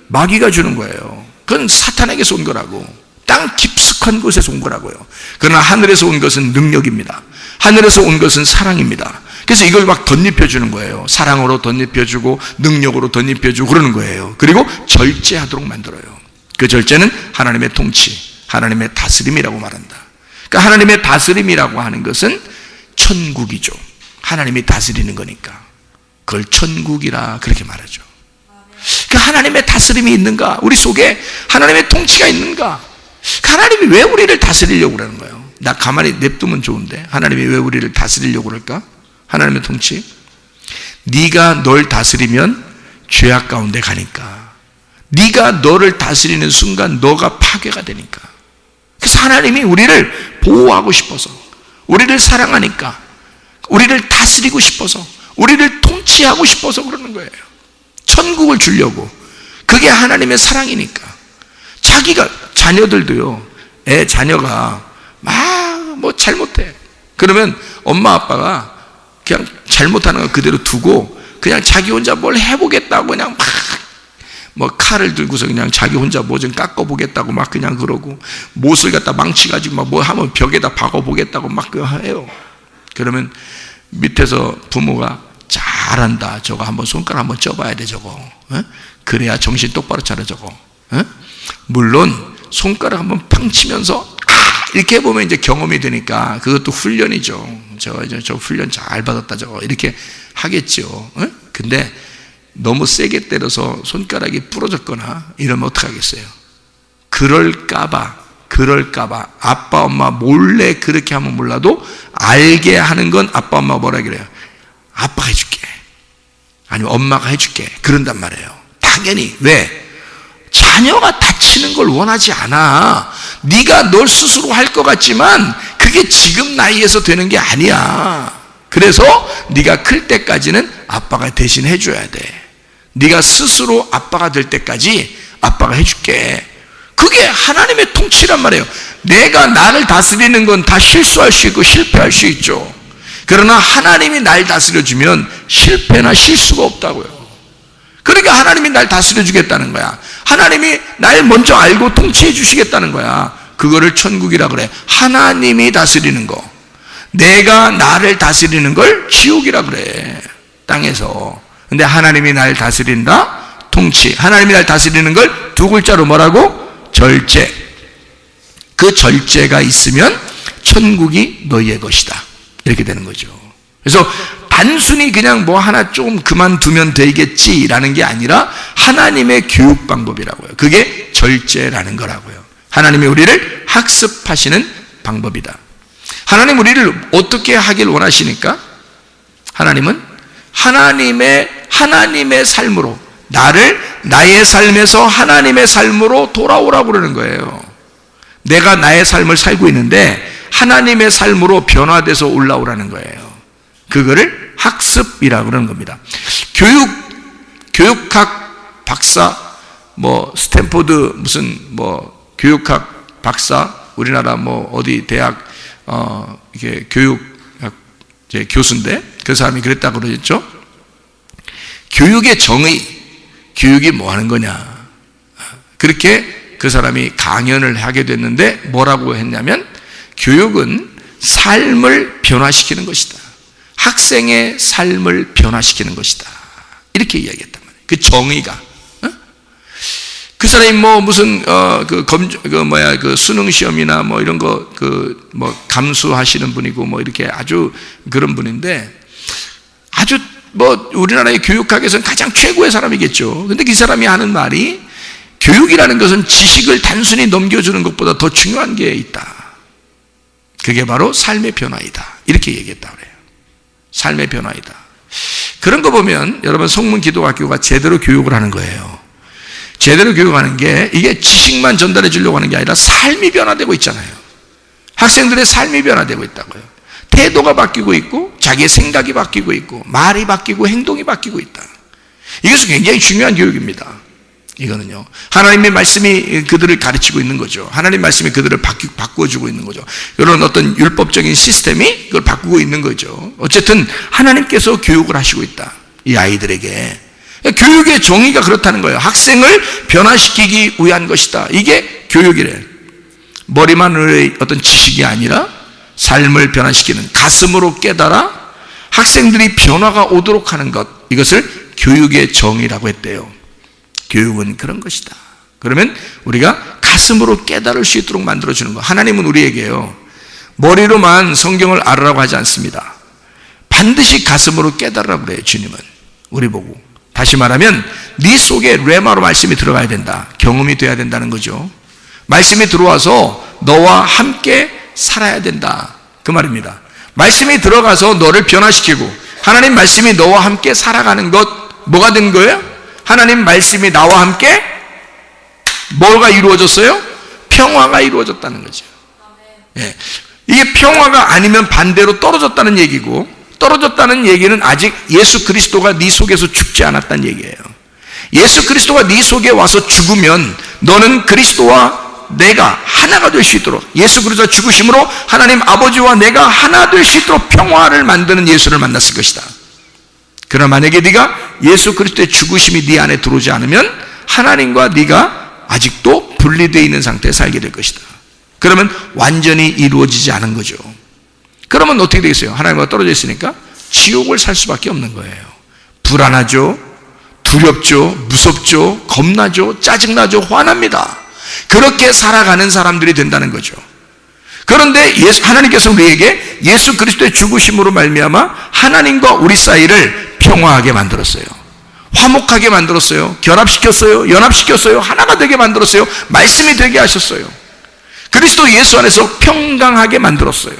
마귀가 주는 거예요. 그건 사탄에게서 온 거라고. 땅 깊숙한 곳에서 온 거라고요. 그러나 하늘에서 온 것은 능력입니다. 하늘에서 온 것은 사랑입니다. 그래서 이걸 막 덧입혀주는 거예요. 사랑으로 덧입혀주고 능력으로 덧입혀주고 그러는 거예요. 그리고 절제하도록 만들어요. 그 절제는 하나님의 통치, 하나님의 다스림이라고 말한다. 그러니까 하나님의 다스림이라고 하는 것은 천국이죠. 하나님이 다스리는 거니까 그걸 천국이라 그렇게 말하죠. 그 하나님의 다스림이 있는가? 우리 속에 하나님의 통치가 있는가? 하나님이 왜 우리를 다스리려고 그러는 거예요? 나 가만히 냅두면 좋은데 하나님이 왜 우리를 다스리려고 그럴까? 하나님의 통치. 네가 널 다스리면 죄악 가운데 가니까. 네가 너를 다스리는 순간 너가 파괴가 되니까. 그래서 하나님이 우리를 보호하고 싶어서, 우리를 사랑하니까, 우리를 다스리고 싶어서, 우리를 통치하고 싶어서 그러는 거예요. 천국을 주려고. 그게 하나님의 사랑이니까. 자기가, 자녀들도요, 자녀가 막 뭐 잘못해. 그러면 엄마 아빠가 그냥 잘못하는 거 그대로 두고 그냥 자기 혼자 뭘 해보겠다고 그냥 막 뭐 칼을 들고서 그냥 자기 혼자 뭐 좀 깎아보겠다고 막 그냥 그러고 못을 갖다 망치가지고 막 뭐 하면 벽에다 박아보겠다고 막 해요. 그러면 밑에서 부모가 잘한다. 저거 한번 손가락 한번 쪄봐야 돼 저거. 어? 그래야 정신 똑바로 차려 저거. 어? 물론 손가락 한번 팡 치면서 이렇게 해보면 이제 경험이 되니까 그것도 훈련이죠. 저 훈련 잘 받았다 저거 이렇게 하겠죠. 어? 근데 너무 세게 때려서 손가락이 부러졌거나 이러면 어떡하겠어요? 그럴까봐 아빠 엄마 몰래 그렇게 하면 몰라도 알게 하는 건 아빠 엄마가 뭐라 그래요? 아빠가 해줄게 아니면 엄마가 해줄게 그런단 말이에요. 당연히. 왜? 자녀가 다치는 걸 원하지 않아. 네가 널 스스로 할 것 같지만 그게 지금 나이에서 되는 게 아니야. 그래서 네가 클 때까지는 아빠가 대신 해줘야 돼. 네가 스스로 아빠가 될 때까지 아빠가 해줄게. 그게 하나님의 통치란 말이에요. 내가 나를 다스리는 건 다 실수할 수 있고 실패할 수 있죠. 그러나 하나님이 날 다스려주면 실패나 실수가 없다고요. 그러니까 하나님이 날 다스려주겠다는 거야. 하나님이 날 먼저 알고 통치해 주시겠다는 거야. 그거를 천국이라 그래. 하나님이 다스리는 거. 내가 나를 다스리는 걸 지옥이라 그래. 땅에서. 근데 하나님이 날 다스린다? 통치. 하나님이 날 다스리는 걸 두 글자로 뭐라고? 절제. 그 절제가 있으면 천국이 너희의 것이다. 이렇게 되는 거죠. 그래서 단순히 그냥 뭐 하나 좀 그만두면 되겠지라는 게 아니라 하나님의 교육 방법이라고요. 그게 절제라는 거라고요. 하나님이 우리를 학습하시는 방법이다. 하나님 우리를 어떻게 하길 원하시니까? 하나님은 하나님의 삶으로 나의 삶에서 하나님의 삶으로 돌아오라고 그러는 거예요. 내가 나의 삶을 살고 있는데 하나님의 삶으로 변화돼서 올라오라는 거예요. 그거를 학습이라고 그러는 겁니다. 교육학 박사, 뭐 스탠포드 무슨 뭐 교육학 박사, 우리나라 뭐 어디 대학 이게 교육학 교수인데 그 사람이 그랬다고 그러죠. 교육의 정의, 교육이 뭐 하는 거냐. 그렇게 그 사람이 강연을 하게 됐는데 뭐라고 했냐면 교육은 삶을 변화시키는 것이다. 학생의 삶을 변화시키는 것이다. 이렇게 이야기했단 말이에요. 그 정의가. 그 사람이 뭐 무슨 그 수능 시험이나 뭐 이런 거 뭐 감수하시는 분이고 뭐 이렇게 아주 그런 분인데 아주 뭐 우리나라의 교육학에서는 가장 최고의 사람이겠죠. 근데 그 사람이 하는 말이 교육이라는 것은 지식을 단순히 넘겨주는 것보다 더 중요한 게 있다. 그게 바로 삶의 변화이다. 이렇게 얘기했다고 그래요. 삶의 변화이다. 그런 거 보면 여러분 성문기도학교가 제대로 교육을 하는 거예요. 제대로 교육하는 게 이게 지식만 전달해 주려고 하는 게 아니라 삶이 변화되고 있잖아요. 학생들의 삶이 변화되고 있다고요. 태도가 바뀌고 있고 자기의 생각이 바뀌고 있고 말이 바뀌고 행동이 바뀌고 있다. 이것은 굉장히 중요한 교육입니다. 이거는요. 하나님의 말씀이 그들을 가르치고 있는 거죠. 하나님의 말씀이 그들을 바꾸어주고 있는 거죠. 이런 어떤 율법적인 시스템이 그걸 바꾸고 있는 거죠. 어쨌든 하나님께서 교육을 하시고 있다. 이 아이들에게. 교육의 정의가 그렇다는 거예요. 학생을 변화시키기 위한 것이다. 이게 교육이래요. 머리만의 어떤 지식이 아니라 삶을 변화시키는, 가슴으로 깨달아 학생들이 변화가 오도록 하는 것, 이것을 교육의 정의라고 했대요. 교육은 그런 것이다. 그러면 우리가 가슴으로 깨달을 수 있도록 만들어주는 것. 하나님은 우리에게요, 머리로만 성경을 알으라고 하지 않습니다. 반드시 가슴으로 깨달으라고 그래요. 주님은 우리 보고. 다시 말하면 네 속에 레마로 말씀이 들어가야 된다. 경험이 돼야 된다는 거죠. 말씀이 들어와서 너와 함께 살아야 된다, 그 말입니다. 말씀이 들어가서 너를 변화시키고, 하나님 말씀이 너와 함께 살아가는 것, 뭐가 된 거예요? 하나님 말씀이 나와 함께 뭐가 이루어졌어요? 평화가 이루어졌다는 거죠. 예. 이게 평화가 아니면 반대로 떨어졌다는 얘기고, 떨어졌다는 얘기는 아직 예수 그리스도가 네 속에서 죽지 않았다는 얘기예요. 예수 그리스도가 네 속에 와서 죽으면 너는 그리스도와 내가 하나가 될 수 있도록, 예수 그리스도가 죽으심으로 하나님 아버지와 내가 하나 될 수 있도록 평화를 만드는 예수를 만났을 것이다. 그러나 만약에 네가 예수 그리스도의 죽으심이 네 안에 들어오지 않으면 하나님과 네가 아직도 분리되어 있는 상태에 살게 될 것이다. 그러면 완전히 이루어지지 않은 거죠. 그러면 어떻게 되겠어요? 하나님과 떨어져 있으니까 지옥을 살 수밖에 없는 거예요. 불안하죠, 두렵죠, 무섭죠, 겁나죠, 짜증나죠, 화납니다. 그렇게 살아가는 사람들이 된다는 거죠. 그런데 하나님께서 우리에게 예수 그리스도의 죽으심으로 말미암아 하나님과 우리 사이를 평화하게 만들었어요. 화목하게 만들었어요. 결합시켰어요. 연합시켰어요. 하나가 되게 만들었어요. 말씀이 되게 하셨어요. 그리스도 예수 안에서 평강하게 만들었어요.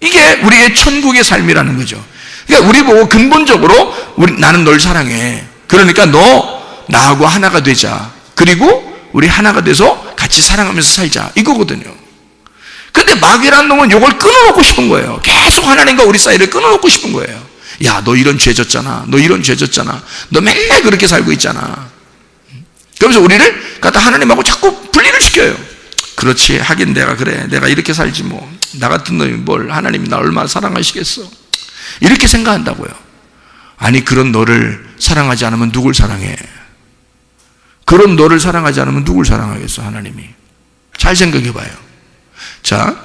이게 우리의 천국의 삶이라는 거죠. 그러니까 우리 보고 근본적으로 나는 널 사랑해. 그러니까 너 나하고 하나가 되자. 그리고 우리 하나가 돼서 같이 사랑하면서 살자, 이거거든요. 근데 마귀라는 놈은 이걸 끊어놓고 싶은 거예요. 계속 하나님과 우리 사이를 끊어놓고 싶은 거예요. 야, 너 이런 죄 졌잖아. 너 이런 죄 졌잖아. 너 맨날 그렇게 살고 있잖아. 그러면서 우리를 갖다 하나님하고 자꾸 분리를 시켜요. 그렇지, 하긴 내가 그래. 내가 이렇게 살지 뭐. 나 같은 놈이 뭘, 하나님이 나 얼마나 사랑하시겠어. 이렇게 생각한다고요. 아니, 그런 너를 사랑하지 않으면 누굴 사랑해? 그런 너를 사랑하지 않으면 누굴 사랑하겠어, 하나님이? 잘 생각해 봐요. 자,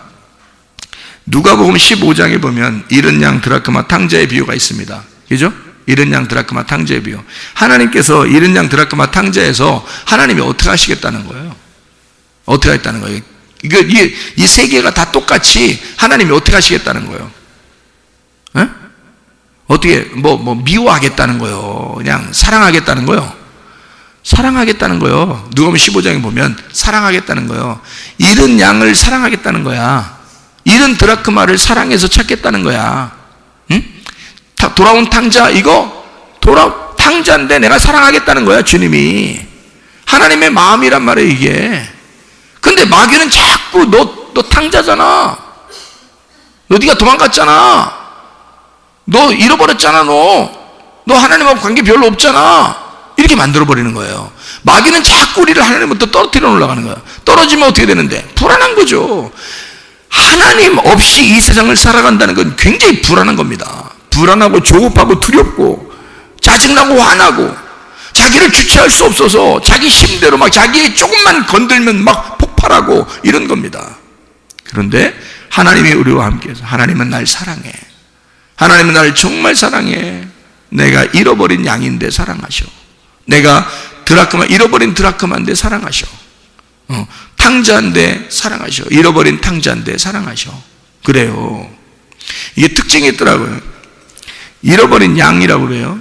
누가복음 15장에 보면 잃은 양 드라크마 탕자의 비유가 있습니다. 그죠? 잃은 양 드라크마 탕자의 비유. 하나님께서 잃은 양 드라크마 탕자에서 하나님이 어떻게 하시겠다는 거예요? 어떻게 하겠다는 거예요? 이 세 개가 다 똑같이 하나님이 어떻게 하시겠다는 거예요? 에? 어떻게 미워하겠다는 거예요? 그냥 사랑하겠다는 거예요? 사랑하겠다는 거예요. 누가복음 15장에 보면 사랑하겠다는 거예요. 잃은 양을 사랑하겠다는 거야. 잃은 드라크마를 사랑해서 찾겠다는 거야. 응? 돌아온 탕자, 이거 탕자인데 내가 사랑하겠다는 거야, 주님이. 하나님의 마음이란 말이에요, 이게. 근데 마귀는 자꾸 너 탕자잖아. 너 네가 도망갔잖아. 너 잃어버렸잖아. 너 하나님하고 관계 별로 없잖아. 이렇게 만들어버리는 거예요. 마귀는 자꾸 우리를 하나님부터 떨어뜨려 올라가는 거야. 떨어지면 어떻게 되는데? 불안한 거죠. 하나님 없이 이 세상을 살아간다는 건 굉장히 불안한 겁니다. 불안하고 조급하고 두렵고 짜증나고 화나고 자기를 주체할 수 없어서 자기 힘대로 막 자기 조금만 건들면 막 폭발하고 이런 겁니다. 그런데 하나님이 우리와 함께해서 하나님은 날 사랑해. 하나님은 나를 정말 사랑해. 내가 잃어버린 양인데 사랑하셔. 내가 잃어버린 드라크마인데 사랑하셔. 탕자인데 사랑하셔. 잃어버린 탕자인데 사랑하셔. 그래요. 이게 특징이 있더라고요. 잃어버린 양이라고 그래요.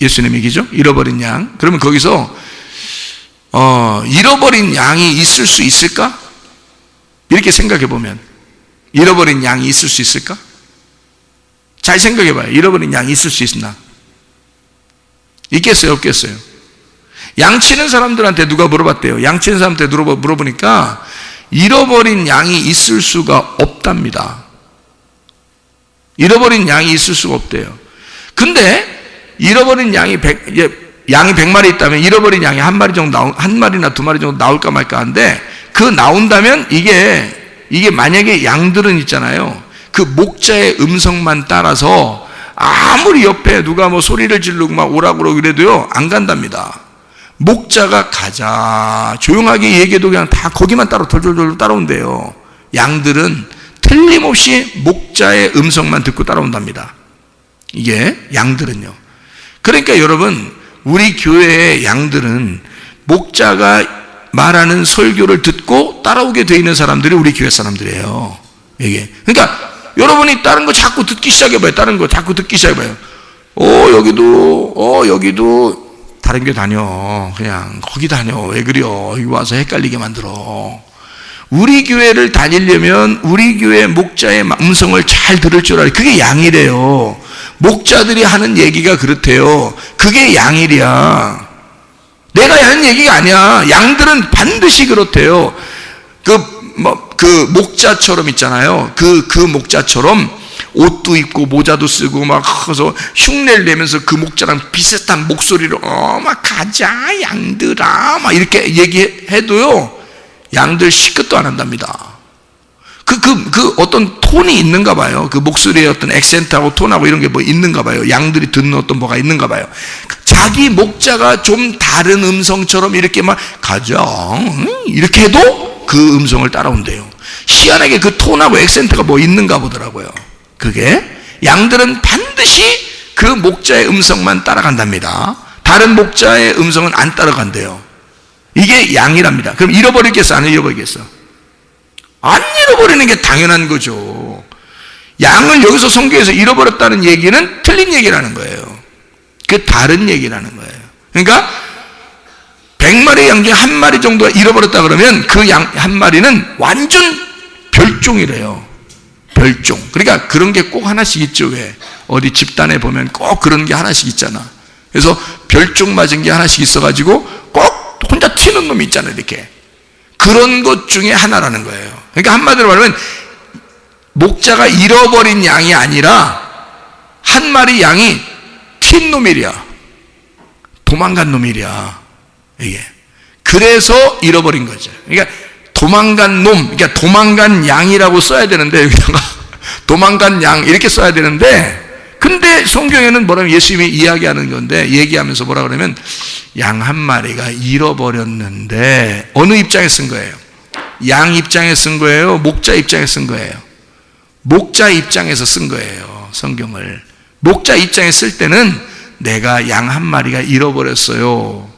예수님 얘기죠. 잃어버린 양. 그러면 거기서 잃어버린 양이 있을 수 있을까? 이렇게 생각해 보면 잃어버린 양이 있을 수 있을까? 잘 생각해 봐요. 잃어버린 양이 있을 수 있나? 있겠어요? 없겠어요? 양치는 사람들한테 누가 물어봤대요. 양치는 사람한테 물어보니까 잃어버린 양이 있을 수가 없답니다. 잃어버린 양이 있을 수가 없대요. 근데 잃어버린 양이 100마리 있다면 잃어버린 양이 한 마리나 두 마리 정도 나올까 말까 하는데, 그 나온다면 이게 만약에 양들은 있잖아요. 그 목자의 음성만 따라서 아무리 옆에 누가 뭐 소리를 지르고 막 오라고 그러고 그래도요, 안 간답니다. 목자가 가자. 조용하게 얘기해도 그냥 다 거기만 덜덜덜 따라온대요. 양들은 틀림없이 목자의 음성만 듣고 따라온답니다. 이게 양들은요. 그러니까 여러분, 우리 교회의 양들은 목자가 말하는 설교를 듣고 따라오게 돼 있는 사람들이 우리 교회 사람들이에요. 이게. 그러니까 여러분이 다른 거 자꾸 듣기 시작해봐요. 다른 거 자꾸 듣기 시작해봐요. 여기도 다른 교회 다녀. 그냥 거기 다녀. 왜 그래요? 여기 와서 헷갈리게 만들어. 우리 교회를 다니려면 우리 교회 목자의 음성을 잘 들을 줄 알아요. 그게 양이래요. 목자들이 하는 얘기가 그렇대요. 그게 양이랴. 내가 하는 얘기가 아니야. 양들은 반드시 그렇대요. 그 목자처럼 있잖아요. 그 목자처럼 옷도 입고 모자도 쓰고 막 해서 흉내를 내면서 그 목자랑 비슷한 목소리로 막 가자 양들아 막 이렇게 얘기해도요, 양들 시끗도 안 한답니다. 그 어떤 톤이 있는가 봐요. 그 목소리에 어떤 액센트하고 톤하고 이런 게 뭐 있는가 봐요. 양들이 듣는 어떤 뭐가 있는가 봐요. 자기 목자가 좀 다른 음성처럼 이렇게 막 가자 이렇게 해도 그 음성을 따라온대요. 희한하게 그 톤하고 액센트가 뭐 있는가 보더라고요. 그게 양들은 반드시 그 목자의 음성만 따라간답니다. 다른 목자의 음성은 안 따라간대요. 이게 양이랍니다. 그럼 잃어버리겠어? 안 잃어버리겠어? 안 잃어버리는 게 당연한 거죠. 양을 여기서 성경에서 잃어버렸다는 얘기는 틀린 얘기라는 거예요. 그 다른 얘기라는 거예요. 그러니까 100마리 양 중에 한 마리 정도가 잃어버렸다 그러면 그 양 한 마리는 완전 별종이래요. 별종. 그러니까 그런 게 꼭 하나씩 있죠. 왜? 어디 집단에 보면 꼭 그런 게 하나씩 있잖아. 그래서 별종 맞은 게 하나씩 있어가지고 꼭 혼자 튀는 놈이 있잖아요. 이렇게. 그런 것 중에 하나라는 거예요. 그러니까 한마디로 말하면 목자가 잃어버린 양이 아니라 한 마리 양이 튄 놈이랴. 도망간 놈이랴. 이게. 그래서 잃어버린 거죠. 그러니까 도망간 놈, 그러니까 도망간 양이라고 써야 되는데 여기다가 도망간 양 이렇게 써야 되는데, 근데 성경에는 뭐라면 예수님이 이야기하는 건데, 얘기하면서 뭐라 그러면 양 한 마리가 잃어버렸는데, 어느 입장에 쓴 거예요? 양 입장에 쓴 거예요? 목자 입장에 쓴 거예요? 목자 입장에서 쓴 거예요. 성경을. 목자 입장에 쓸 때는 내가 양 한 마리가 잃어버렸어요.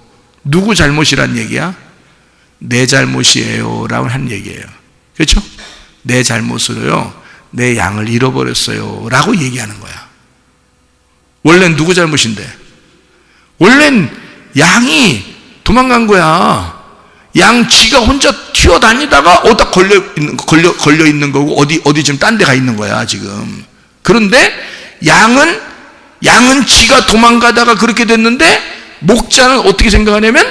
누구 잘못이란 얘기야? 내 잘못이에요 라고 한 얘기예요. 그렇죠? 내 잘못으로요 내 양을 잃어버렸어요 라고 얘기하는 거야. 원래는 누구 잘못인데? 원래는 양이 도망간 거야. 양 지가 혼자 튀어다니다가 어디다 걸려 있는 거고, 어디 지금 딴 데 가 있는 거야 지금. 그런데 양은 지가 도망가다가 그렇게 됐는데, 목자는 어떻게 생각하냐면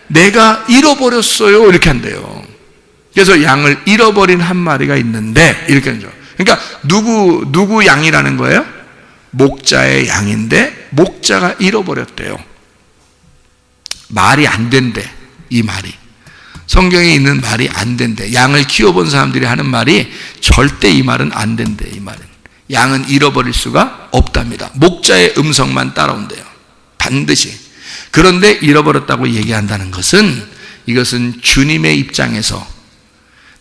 내가 잃어버렸어요 이렇게 한대요. 그래서 양을 잃어버린 한 마리가 있는데 이렇게 하죠. 그러니까 누구 양이라는 거예요? 목자의 양인데 목자가 잃어버렸대요. 말이 안 된대. 이 말이 성경에 있는 말이 안 된대. 양을 키워본 사람들이 하는 말이 절대 이 말은 안 된대. 이 말은 양은 잃어버릴 수가 없답니다. 목자의 음성만 따라온대요. 반드시. 그런데 잃어버렸다고 얘기한다는 것은, 이것은 주님의 입장에서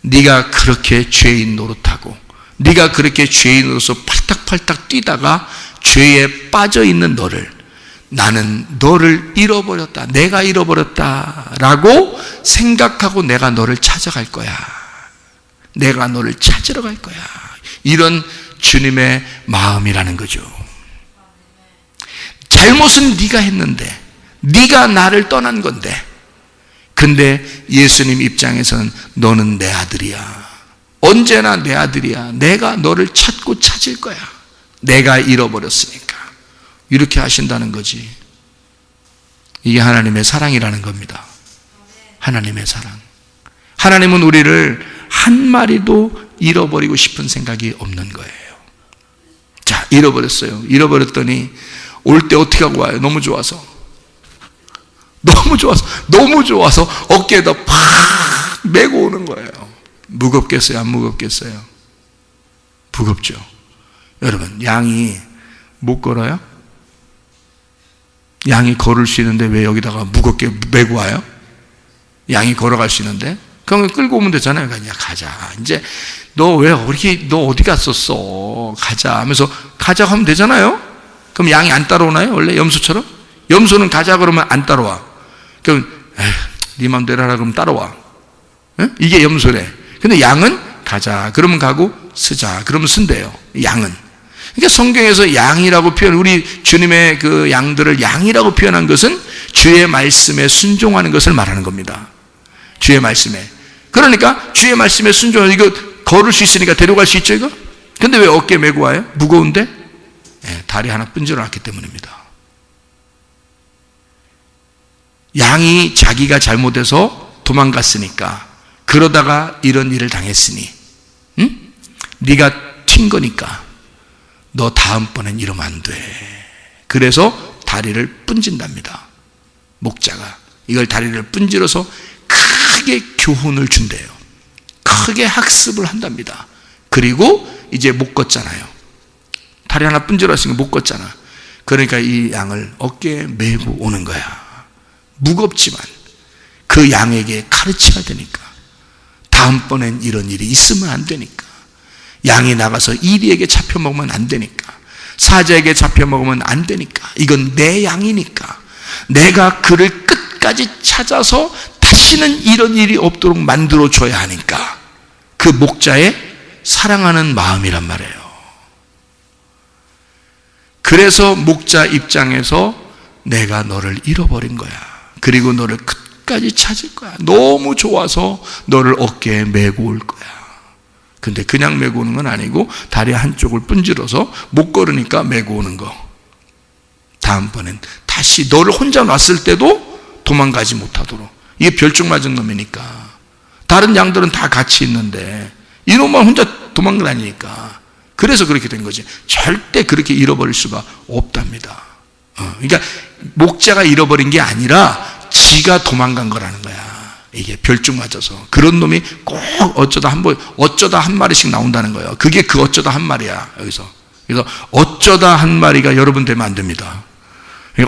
네가 그렇게 죄인 노릇하고 네가 그렇게 죄인으로서 팔딱팔딱 뛰다가 죄에 빠져 있는 너를, 나는 너를 잃어버렸다, 내가 잃어버렸다라고 생각하고 내가 너를 찾아갈 거야. 내가 너를 찾으러 갈 거야. 이런 주님의 마음이라는 거죠. 잘못은 네가 했는데, 네가 나를 떠난 건데, 근데 예수님 입장에서는 너는 내 아들이야. 언제나 내 아들이야. 내가 너를 찾고 찾을 거야. 내가 잃어버렸으니까. 이렇게 하신다는 거지. 이게 하나님의 사랑이라는 겁니다. 하나님의 사랑. 하나님은 우리를 한 마리도 잃어버리고 싶은 생각이 없는 거예요. 자, 잃어버렸어요. 잃어버렸더니 올 때 어떻게 하고 와요? 너무 좋아서 어깨에다 팍 메고 오는 거예요. 무겁겠어요? 안 무겁겠어요? 무겁죠. 여러분, 양이 못 걸어요? 양이 걸을 수 있는데 왜 여기다가 무겁게 메고 와요? 양이 걸어갈 수 있는데? 그럼 끌고 오면 되잖아요. 그냥 가자. 이제 너 어디 갔었어? 가자 하면서 가자 하면 되잖아요. 그럼 양이 안 따라오나요? 원래 염소처럼? 염소는 가자 그러면 안 따라와. 그럼 네 맘대로 하라 그러면 따라와. 이게 염소래. 근데 양은 가자 그러면 가고 쓰자 그러면 쓴대요. 양은. 그러니까 성경에서 양이라고 우리 주님의 그 양들을 양이라고 표현한 것은 주의 말씀에 순종하는 것을 말하는 겁니다. 주의 말씀에. 그러니까 주의 말씀에 순종하는, 이거 걸을 수 있으니까 데려갈 수 있죠, 이거? 근데 왜 어깨 메고 와요? 무거운데? 다리 하나 뿜질러 놨기 때문입니다. 양이 자기가 잘못해서 도망갔으니까, 그러다가 이런 일을 당했으니, 네가 튄 거니까 너 다음번엔 이러면 안 돼. 그래서 다리를 뿜진답니다. 목자가 이걸 다리를 뿜질러서 크게 교훈을 준대요. 크게 학습을 한답니다. 그리고 이제 못 걷잖아요. 다리 하나 뿜질렀으니까 못 걷잖아. 그러니까 이 양을 어깨에 메고 오는 거야. 무겁지만 그 양에게 가르쳐야 되니까, 다음번엔 이런 일이 있으면 안 되니까, 양이 나가서 이리에게 잡혀먹으면 안 되니까, 사자에게 잡혀먹으면 안 되니까, 이건 내 양이니까 내가 그를 끝까지 찾아서 다시는 이런 일이 없도록 만들어줘야 하니까, 그 목자의 사랑하는 마음이란 말이에요. 그래서 목자 입장에서 내가 너를 잃어버린 거야. 그리고 너를 끝까지 찾을 거야. 너무 좋아서 너를 어깨에 메고 올 거야. 근데 그냥 메고 오는 건 아니고 다리 한쪽을 뿜질러서 못 걸으니까 메고 오는 거. 다음번엔 다시 너를 혼자 놨을 때도 도망가지 못하도록. 이게 별중 맞은 놈이니까. 다른 양들은 다 같이 있는데 이놈만 혼자 도망다니니까. 그래서 그렇게 된 거지. 절대 그렇게 잃어버릴 수가 없답니다. 그러니까 목자가 잃어버린 게 아니라 지가 도망간 거라는 거야. 이게 별중 맞아서. 그런 놈이 꼭 어쩌다 한 마리씩 나온다는 거예요. 그게 그 어쩌다 한 마리야, 여기서. 그래서 어쩌다 한 마리가 여러분 되면 안 됩니다.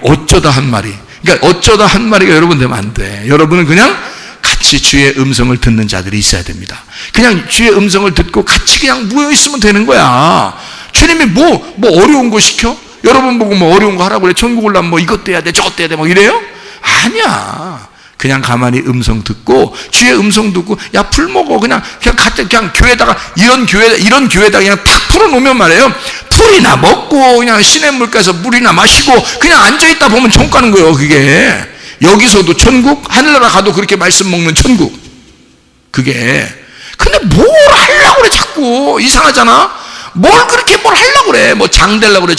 어쩌다 한 마리. 그러니까 어쩌다 한 마리가 여러분 되면 안 돼. 여러분은 그냥 같이 주의 음성을 듣는 자들이 있어야 됩니다. 그냥 주의 음성을 듣고 같이 그냥 모여 있으면 되는 거야. 주님이 뭐 어려운 거 시켜? 여러분 보고 뭐 어려운 거 하라고 그래. 천국 올라면 뭐 이것도 해야 돼, 저것도 해야 돼, 뭐 이래요? 아니야. 그냥 가만히 음성 듣고, 주의 음성 듣고, 야, 풀 먹어. 그냥 교회다가, 이런 교회다가 그냥 탁 풀어놓으면 말이에요. 풀이나 먹고, 그냥 시냇물가에서 물이나 마시고, 그냥 앉아있다 보면 천국 가는 거예요, 그게. 여기서도 천국, 하늘나라 가도 그렇게 말씀 먹는 천국. 그게. 근데 뭘 하려고 그래, 자꾸. 이상하잖아? 뭘 하려고 그래. 뭐 장 되려고 그래,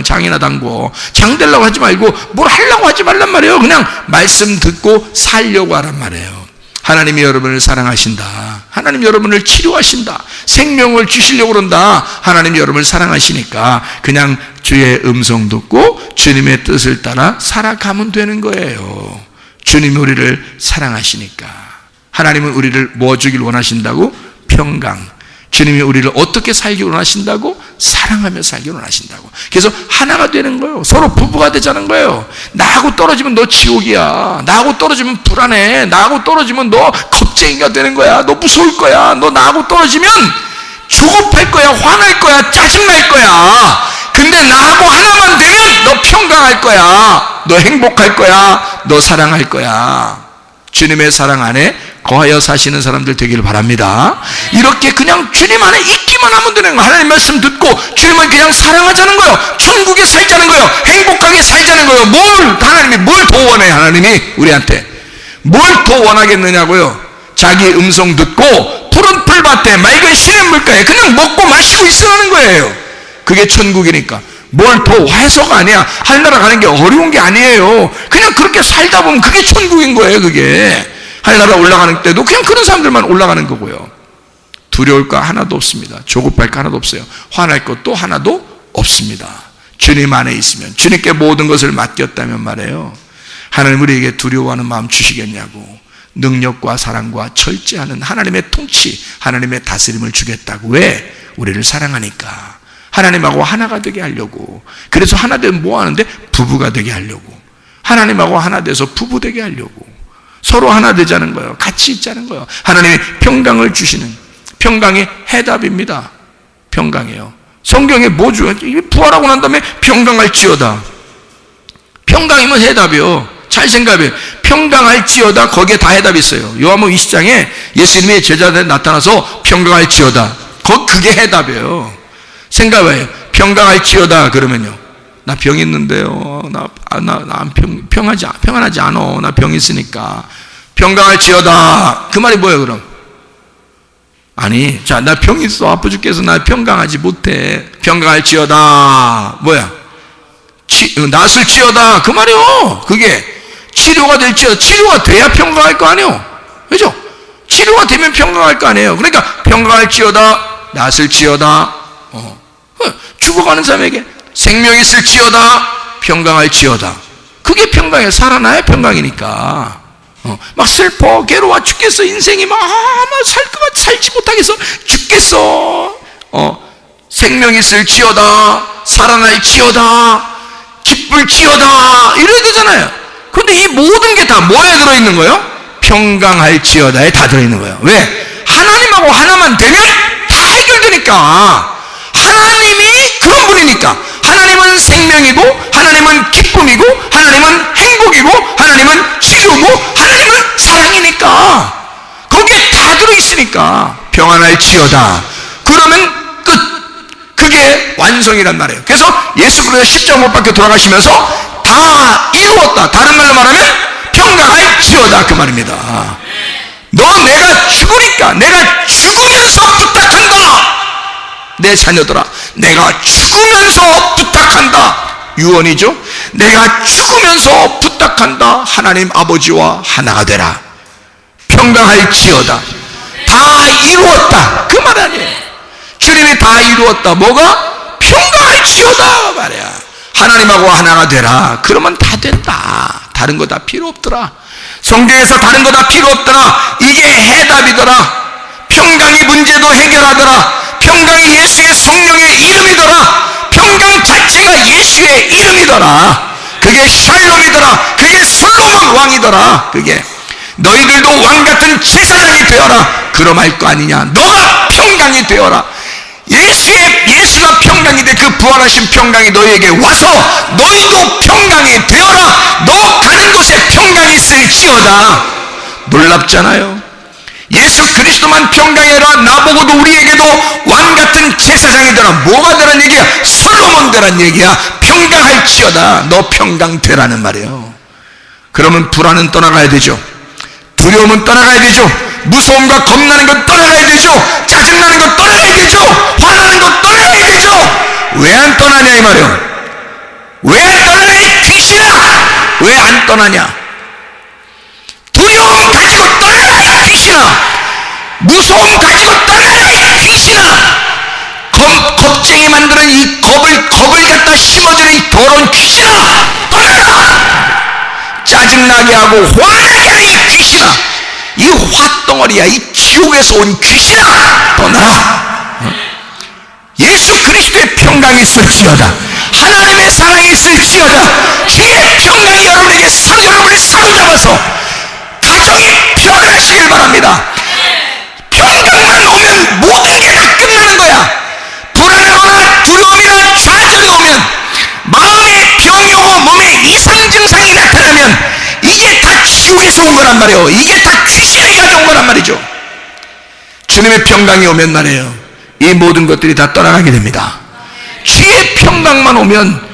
장이나 담고. 장 되려고 하지 말고, 뭘 하려고 하지 말란 말이에요. 그냥 말씀 듣고 살려고 하란 말이에요. 하나님이 여러분을 사랑하신다. 하나님 여러분을 치료하신다. 생명을 주시려고 그런다. 하나님이 여러분을 사랑하시니까 그냥 주의 음성 듣고 주님의 뜻을 따라 살아가면 되는 거예요. 주님이 우리를 사랑하시니까. 하나님은 우리를 뭐 주길 원하신다고? 평강. 주님이 우리를 어떻게 살기 원하신다고? 사랑하며 살기 원하신다고. 그래서 하나가 되는 거예요. 서로 부부가 되자는 거예요. 나하고 떨어지면 너 지옥이야. 나하고 떨어지면 불안해. 나하고 떨어지면 너 겁쟁이가 되는 거야. 너 무서울 거야. 너 나하고 떨어지면 조급할 거야. 화날 거야. 짜증날 거야. 근데 나하고 하나만 되면 너 평강할 거야. 너 행복할 거야. 너 사랑할 거야. 주님의 사랑 안에 거하여 사시는 사람들 되기를 바랍니다. 이렇게 그냥 주님 안에 있기만 하면 되는 거예요. 하나님 말씀 듣고 주님을 그냥 사랑하자는 거예요. 천국에 살자는 거예요. 행복하게 살자는 거예요. 하나님이 뭘 더 원해? 하나님이 우리한테 뭘 더 원하겠느냐고요. 자기 음성 듣고 푸른 풀밭에 맑은 시냇물가에 그냥 먹고 마시고 있으라는 거예요. 그게 천국이니까. 뭘 더 해서가 아니야. 하늘나라 가는 게 어려운 게 아니에요. 그냥 그렇게 살다 보면 그게 천국인 거예요. 그게 하늘나라 올라가는 때도 그냥 그런 사람들만 올라가는 거고요. 두려울 거 하나도 없습니다. 조급할 거 하나도 없어요. 화날 것도 하나도 없습니다. 주님 안에 있으면, 주님께 모든 것을 맡겼다면 말이에요. 하나님 우리에게 두려워하는 마음 주시겠냐고. 능력과 사랑과 절제하는 하나님의 통치, 하나님의 다스림을 주겠다고. 왜? 우리를 사랑하니까. 하나님하고 하나가 되게 하려고. 그래서 하나 되면 뭐 하는데? 부부가 되게 하려고. 하나님하고 하나 돼서 부부 되게 하려고. 서로 하나 되자는 거예요. 같이 있자는 거예요. 하나님이 평강을 주시는, 평강의 해답입니다. 평강이에요. 성경에 뭐 줘요? 부활하고 난 다음에 평강할지어다. 평강이면 해답이요. 잘 생각해요. 평강할지어다, 거기에 다 해답이 있어요. 요한복음 20장에 예수님의 제자들에 나타나서 평강할지어다, 그게 해답이에요. 생각해요. 평강할지어다 그러면요, 나 병 있는데요, 나 평안하지 않아, 나 병 있으니까. 평강할지어다, 그 말이 뭐예요 그럼? 아니, 자, 나 병 있어, 아파 죽겠어, 나 평강하지 못해. 평강할지어다 뭐야? 낫을지어다, 그 말이요. 그게 치료가 될지어다. 치료가 돼야 평강할 거 아니에요, 그죠? 치료가 되면 평강할 거 아니에요. 그러니까 평강할지어다, 낫을지어다. 죽어가는 사람에게 생명이 있을지어다, 평강할지어다. 그게 평강이에요. 살아나야 평강이니까. 막 슬퍼, 괴로워 죽겠어, 인생이 막 살지 못하겠어, 죽겠어. 생명이 있을지어다, 살아날지어다, 기쁠지어다, 이래야 되잖아요. 그런데 이 모든 게 다 뭐에 들어있는 거예요? 평강할지어다에 다 들어있는 거예요. 왜? 하나님하고 하나만 되면 다 해결되니까. 하나님이 그런 분이니까. 하나님은 생명이고, 하나님은 기쁨이고, 하나님은 행복이고, 하나님은 치료고, 하나님은 사랑이니까. 거기에 다 들어있으니까 평안할지어다 그러면 끝. 그게 완성이란 말이에요. 그래서 예수 그리스도 십자가 못 박혀 돌아가시면서 다 이루었다. 다른 말로 말하면 평강할지어다, 그 말입니다. 너 내가 죽으니까, 내가 죽으면서 부탁한다. 내 자녀들아, 내가 죽으면서 부탁한다. 유언이죠. 내가 죽으면서 부탁한다. 하나님 아버지와 하나가 되라. 평강할지어다. 다 이루었다, 그 말 아니에요. 주님이 다 이루었다. 뭐가? 평강할지어다 말이야. 하나님하고 하나가 되라. 그러면 다 된다. 다른 거 다 필요 없더라. 성경에서 다른 거 다 필요 없더라. 이게 해답이더라. 평강이 문제도 해결하더라. 평강이 예수의 성령의 이름이더라. 평강 자체가 예수의 이름이더라. 그게 샬롬이더라. 그게 솔로몬 왕이더라. 그게 너희들도 왕같은 제사장이 되어라. 그럼 할 거 아니냐. 너가 평강이 되어라. 예수가 평강이 돼. 그 부활하신 평강이 너희에게 와서 너희도 평강이 되어라. 너 가는 곳에 평강이 있을지어다. 놀랍잖아요. 예수 그리스도만 평강해라. 나보고도 우리에게도 왕같은 제사장이 되라. 뭐가 되란 얘기야? 솔로몬 되란 얘기야. 평강할지어다. 너 평강 되라는 말이에요. 그러면 불안은 떠나가야 되죠. 두려움은 떠나가야 되죠. 무서움과 겁나는 것 떠나가야 되죠. 짜증나는 것 떠나가야 되죠. 화나는 것 떠나가야 되죠. 왜 안 떠나냐 이 말이에요. 왜 안 떠나냐 이 귀신아. 왜 안 떠나냐. 두려움 가지고 떠나라 이 귀신아. 무서움 가지고 떠나라 이 귀신아. 겁쟁이 만드는 이 겁을 갖다 심어주는 이 더러운 귀신아, 떠나라. 짜증나게 하고 화나게 하는 이 귀신아, 이 화덩어리야, 이 지옥에서 온 귀신아, 떠나라. 예수 그리스도의 평강이 있을지어다. 하나님의 사랑이 있을지어다. 주의 평강이 여러분을 사로잡아서 가정이 평안하시길 바랍니다. 평강만 오면 모든 게 다 끝나는 거야. 불안하거나 두려움이나 좌절이 오면, 마음에 병이 오고 몸에 이상 증상이 나타나면 이게 다 지옥에서 온 거란 말이에요. 이게 다 귀신이 가져온 거란 말이죠. 주님의 평강이 오면 말이에요, 이 모든 것들이 다 떠나가게 됩니다. 주의 평강만 오면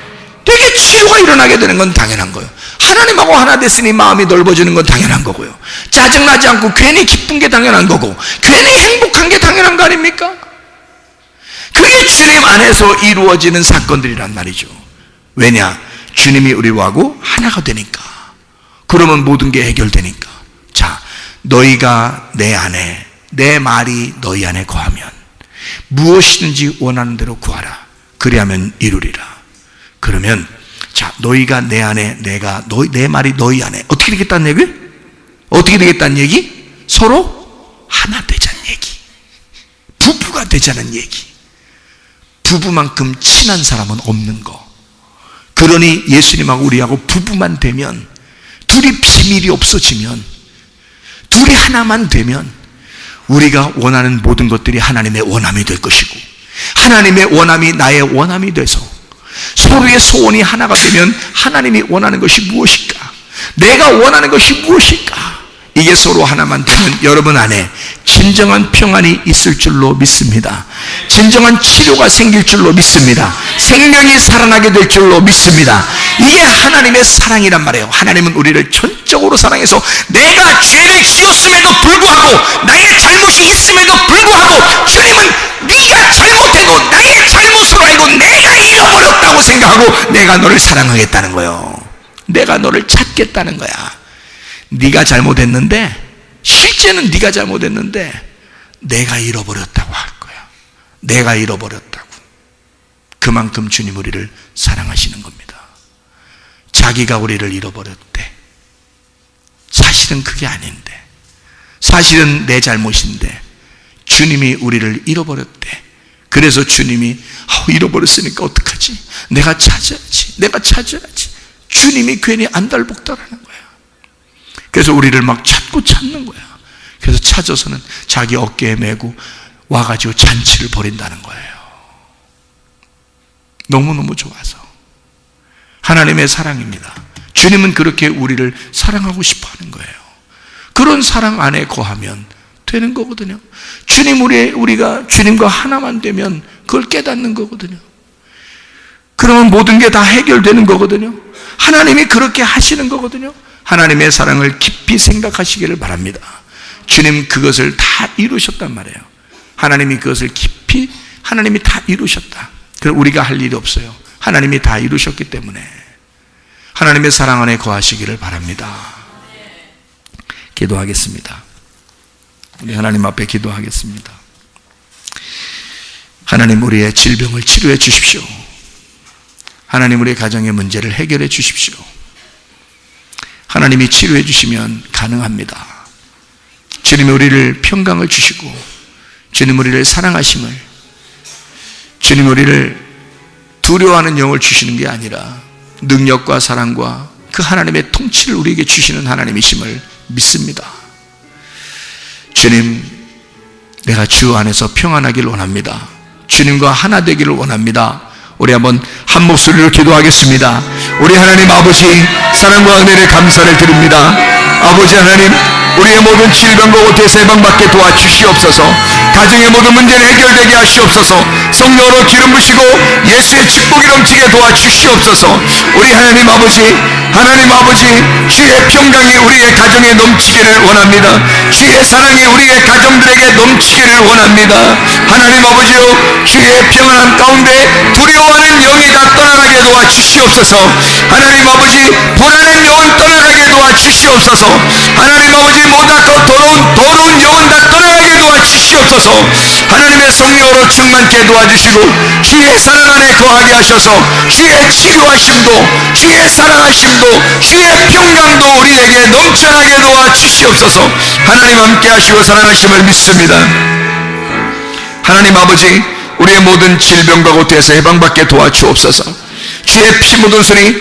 되게 치유가 일어나게 되는 건 당연한 거예요. 하나님하고 하나 됐으니 마음이 넓어지는 건 당연한 거고요. 짜증나지 않고 괜히 기쁜 게 당연한 거고, 괜히 행복한 게 당연한 거 아닙니까? 그게 주님 안에서 이루어지는 사건들이란 말이죠. 왜냐? 주님이 우리하고 하나가 되니까. 그러면 모든 게 해결되니까. 자, 너희가 내 안에, 내 말이 너희 안에 거하면 무엇이든지 원하는 대로 구하라. 그리하면 이루리라. 그러면 자, 너희가 내 안에, 내 말이 너희 안에 어떻게 되겠다는 얘기? 어떻게 되겠다는 얘기? 서로 하나 되자는 얘기. 부부가 되자는 얘기. 부부만큼 친한 사람은 없는 거. 그러니 예수님하고 우리하고 부부만 되면, 둘이 비밀이 없어지면, 둘이 하나만 되면 우리가 원하는 모든 것들이 하나님의 원함이 될 것이고, 하나님의 원함이 나의 원함이 돼서 서로의 소원이 하나가 되면 하나님이 원하는 것이 무엇일까? 내가 원하는 것이 무엇일까? 이게 서로 하나만 되면 여러분 안에 진정한 평안이 있을 줄로 믿습니다. 진정한 치료가 생길 줄로 믿습니다. 생명이 살아나게 될 줄로 믿습니다. 이게 하나님의 사랑이란 말이에요. 하나님은 우리를 전적으로 사랑해서 내가 죄를 지었음에도 불구하고, 나의 잘못이 있음에도 불구하고, 주님은 네가 잘못해도 나의 잘못으로 알고 내가 잃어버렸다고 생각하고 내가 너를 사랑하겠다는 거예요. 내가 너를 찾겠다는 거야. 네가 잘못했는데, 실제는 네가 잘못했는데 내가 잃어버렸다고 할 거야. 내가 잃어버렸다고. 그만큼 주님 우리를 사랑하시는 겁니다. 자기가 우리를 잃어버렸대. 사실은 그게 아닌데, 사실은 내 잘못인데 주님이 우리를 잃어버렸대. 그래서 주님이 잃어버렸으니까 어떡하지? 내가 찾아야지. 주님이 괜히 안달복달하는 거야. 그래서 우리를 막 찾는 거야. 그래서 찾아서는 자기 어깨에 메고 와가지고 잔치를 벌인다는 거예요. 너무너무 좋아서. 하나님의 사랑입니다. 주님은 그렇게 우리를 사랑하고 싶어 하는 거예요. 그런 사랑 안에 거하면 되는 거거든요. 우리가 주님과 하나만 되면 그걸 깨닫는 거거든요. 그러면 모든 게 다 해결되는 거거든요. 하나님이 그렇게 하시는 거거든요. 하나님의 사랑을 깊이 생각하시기를 바랍니다. 주님 그것을 다 이루셨단 말이에요. 하나님이 그것을 깊이, 하나님이 다 이루셨다. 그럼 우리가 할 일이 없어요. 하나님이 다 이루셨기 때문에 하나님의 사랑 안에 거하시기를 바랍니다. 기도하겠습니다. 우리 하나님 앞에 기도하겠습니다. 하나님, 우리의 질병을 치료해 주십시오. 하나님, 우리의 가정의 문제를 해결해 주십시오. 하나님이 치료해 주시면 가능합니다. 주님이 우리를 평강을 주시고, 주님 우리를 사랑하심을, 주님 우리를 두려워하는 영을 주시는 게 아니라 능력과 사랑과 그 하나님의 통치를 우리에게 주시는 하나님이심을 믿습니다. 주님, 내가 주 안에서 평안하기를 원합니다. 주님과 하나 되기를 원합니다. 우리 한번 한 목소리로 기도하겠습니다. 우리 하나님 아버지, 사랑과 은혜를 감사를 드립니다. 아버지 하나님, 우리의 모든 질병과 고통에서 해방받게 도와주시옵소서. 가정의 모든 문제를 해결되게 하시옵소서. 성령으로 기름 부시고 예수의 축복이 넘치게 도와주시옵소서. 우리 하나님 아버지, 주의 평강이 우리의 가정에 넘치기를 원합니다. 주의 사랑이 우리의 가정들에게 넘치기를 원합니다. 하나님 아버지요, 주의 평안함 가운데 두려워하는 영이 다 떠나가게 도와주시옵소서. 하나님 아버지, 불안한 영은 떠나가게 도와주시옵소서. 하나님 아버지, 모닥고 더러운 영은 다 떠나가게 도와주시옵소서. 하나님의 성령으로 충만케 도와주시고 주의 사랑 안에 거하게 하셔서 주의 치유하심도, 주의 사랑하심도, 주의 평강도 우리에게 넘쳐나게 도와주시옵소서. 하나님 함께 하시고 사랑하심을 믿습니다. 하나님 아버지, 우리의 모든 질병과 고통에서 해방받게 도와주옵소서. 주의 피 묻은 손이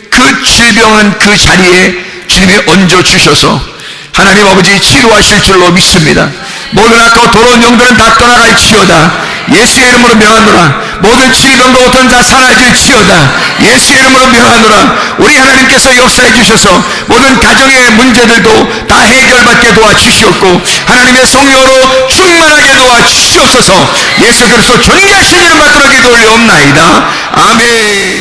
그 질병한 그 자리에 주님이 얹어주셔서 하나님 아버지 치료하실 줄로 믿습니다. 모든 악하고 더러운 영들은 다 떠나갈지어다. 예수의 이름으로 명하노라. 모든 질병과 고통 다 사라질지어다. 예수의 이름으로 명하노라. 우리 하나님께서 역사해 주셔서 모든 가정의 문제들도 다 해결받게 도와주시옵고 하나님의 성령으로 충만하게 도와주시옵소서. 예수 그리스도 존귀하신 이름 받들어 기도 올려옵나이다. 아멘.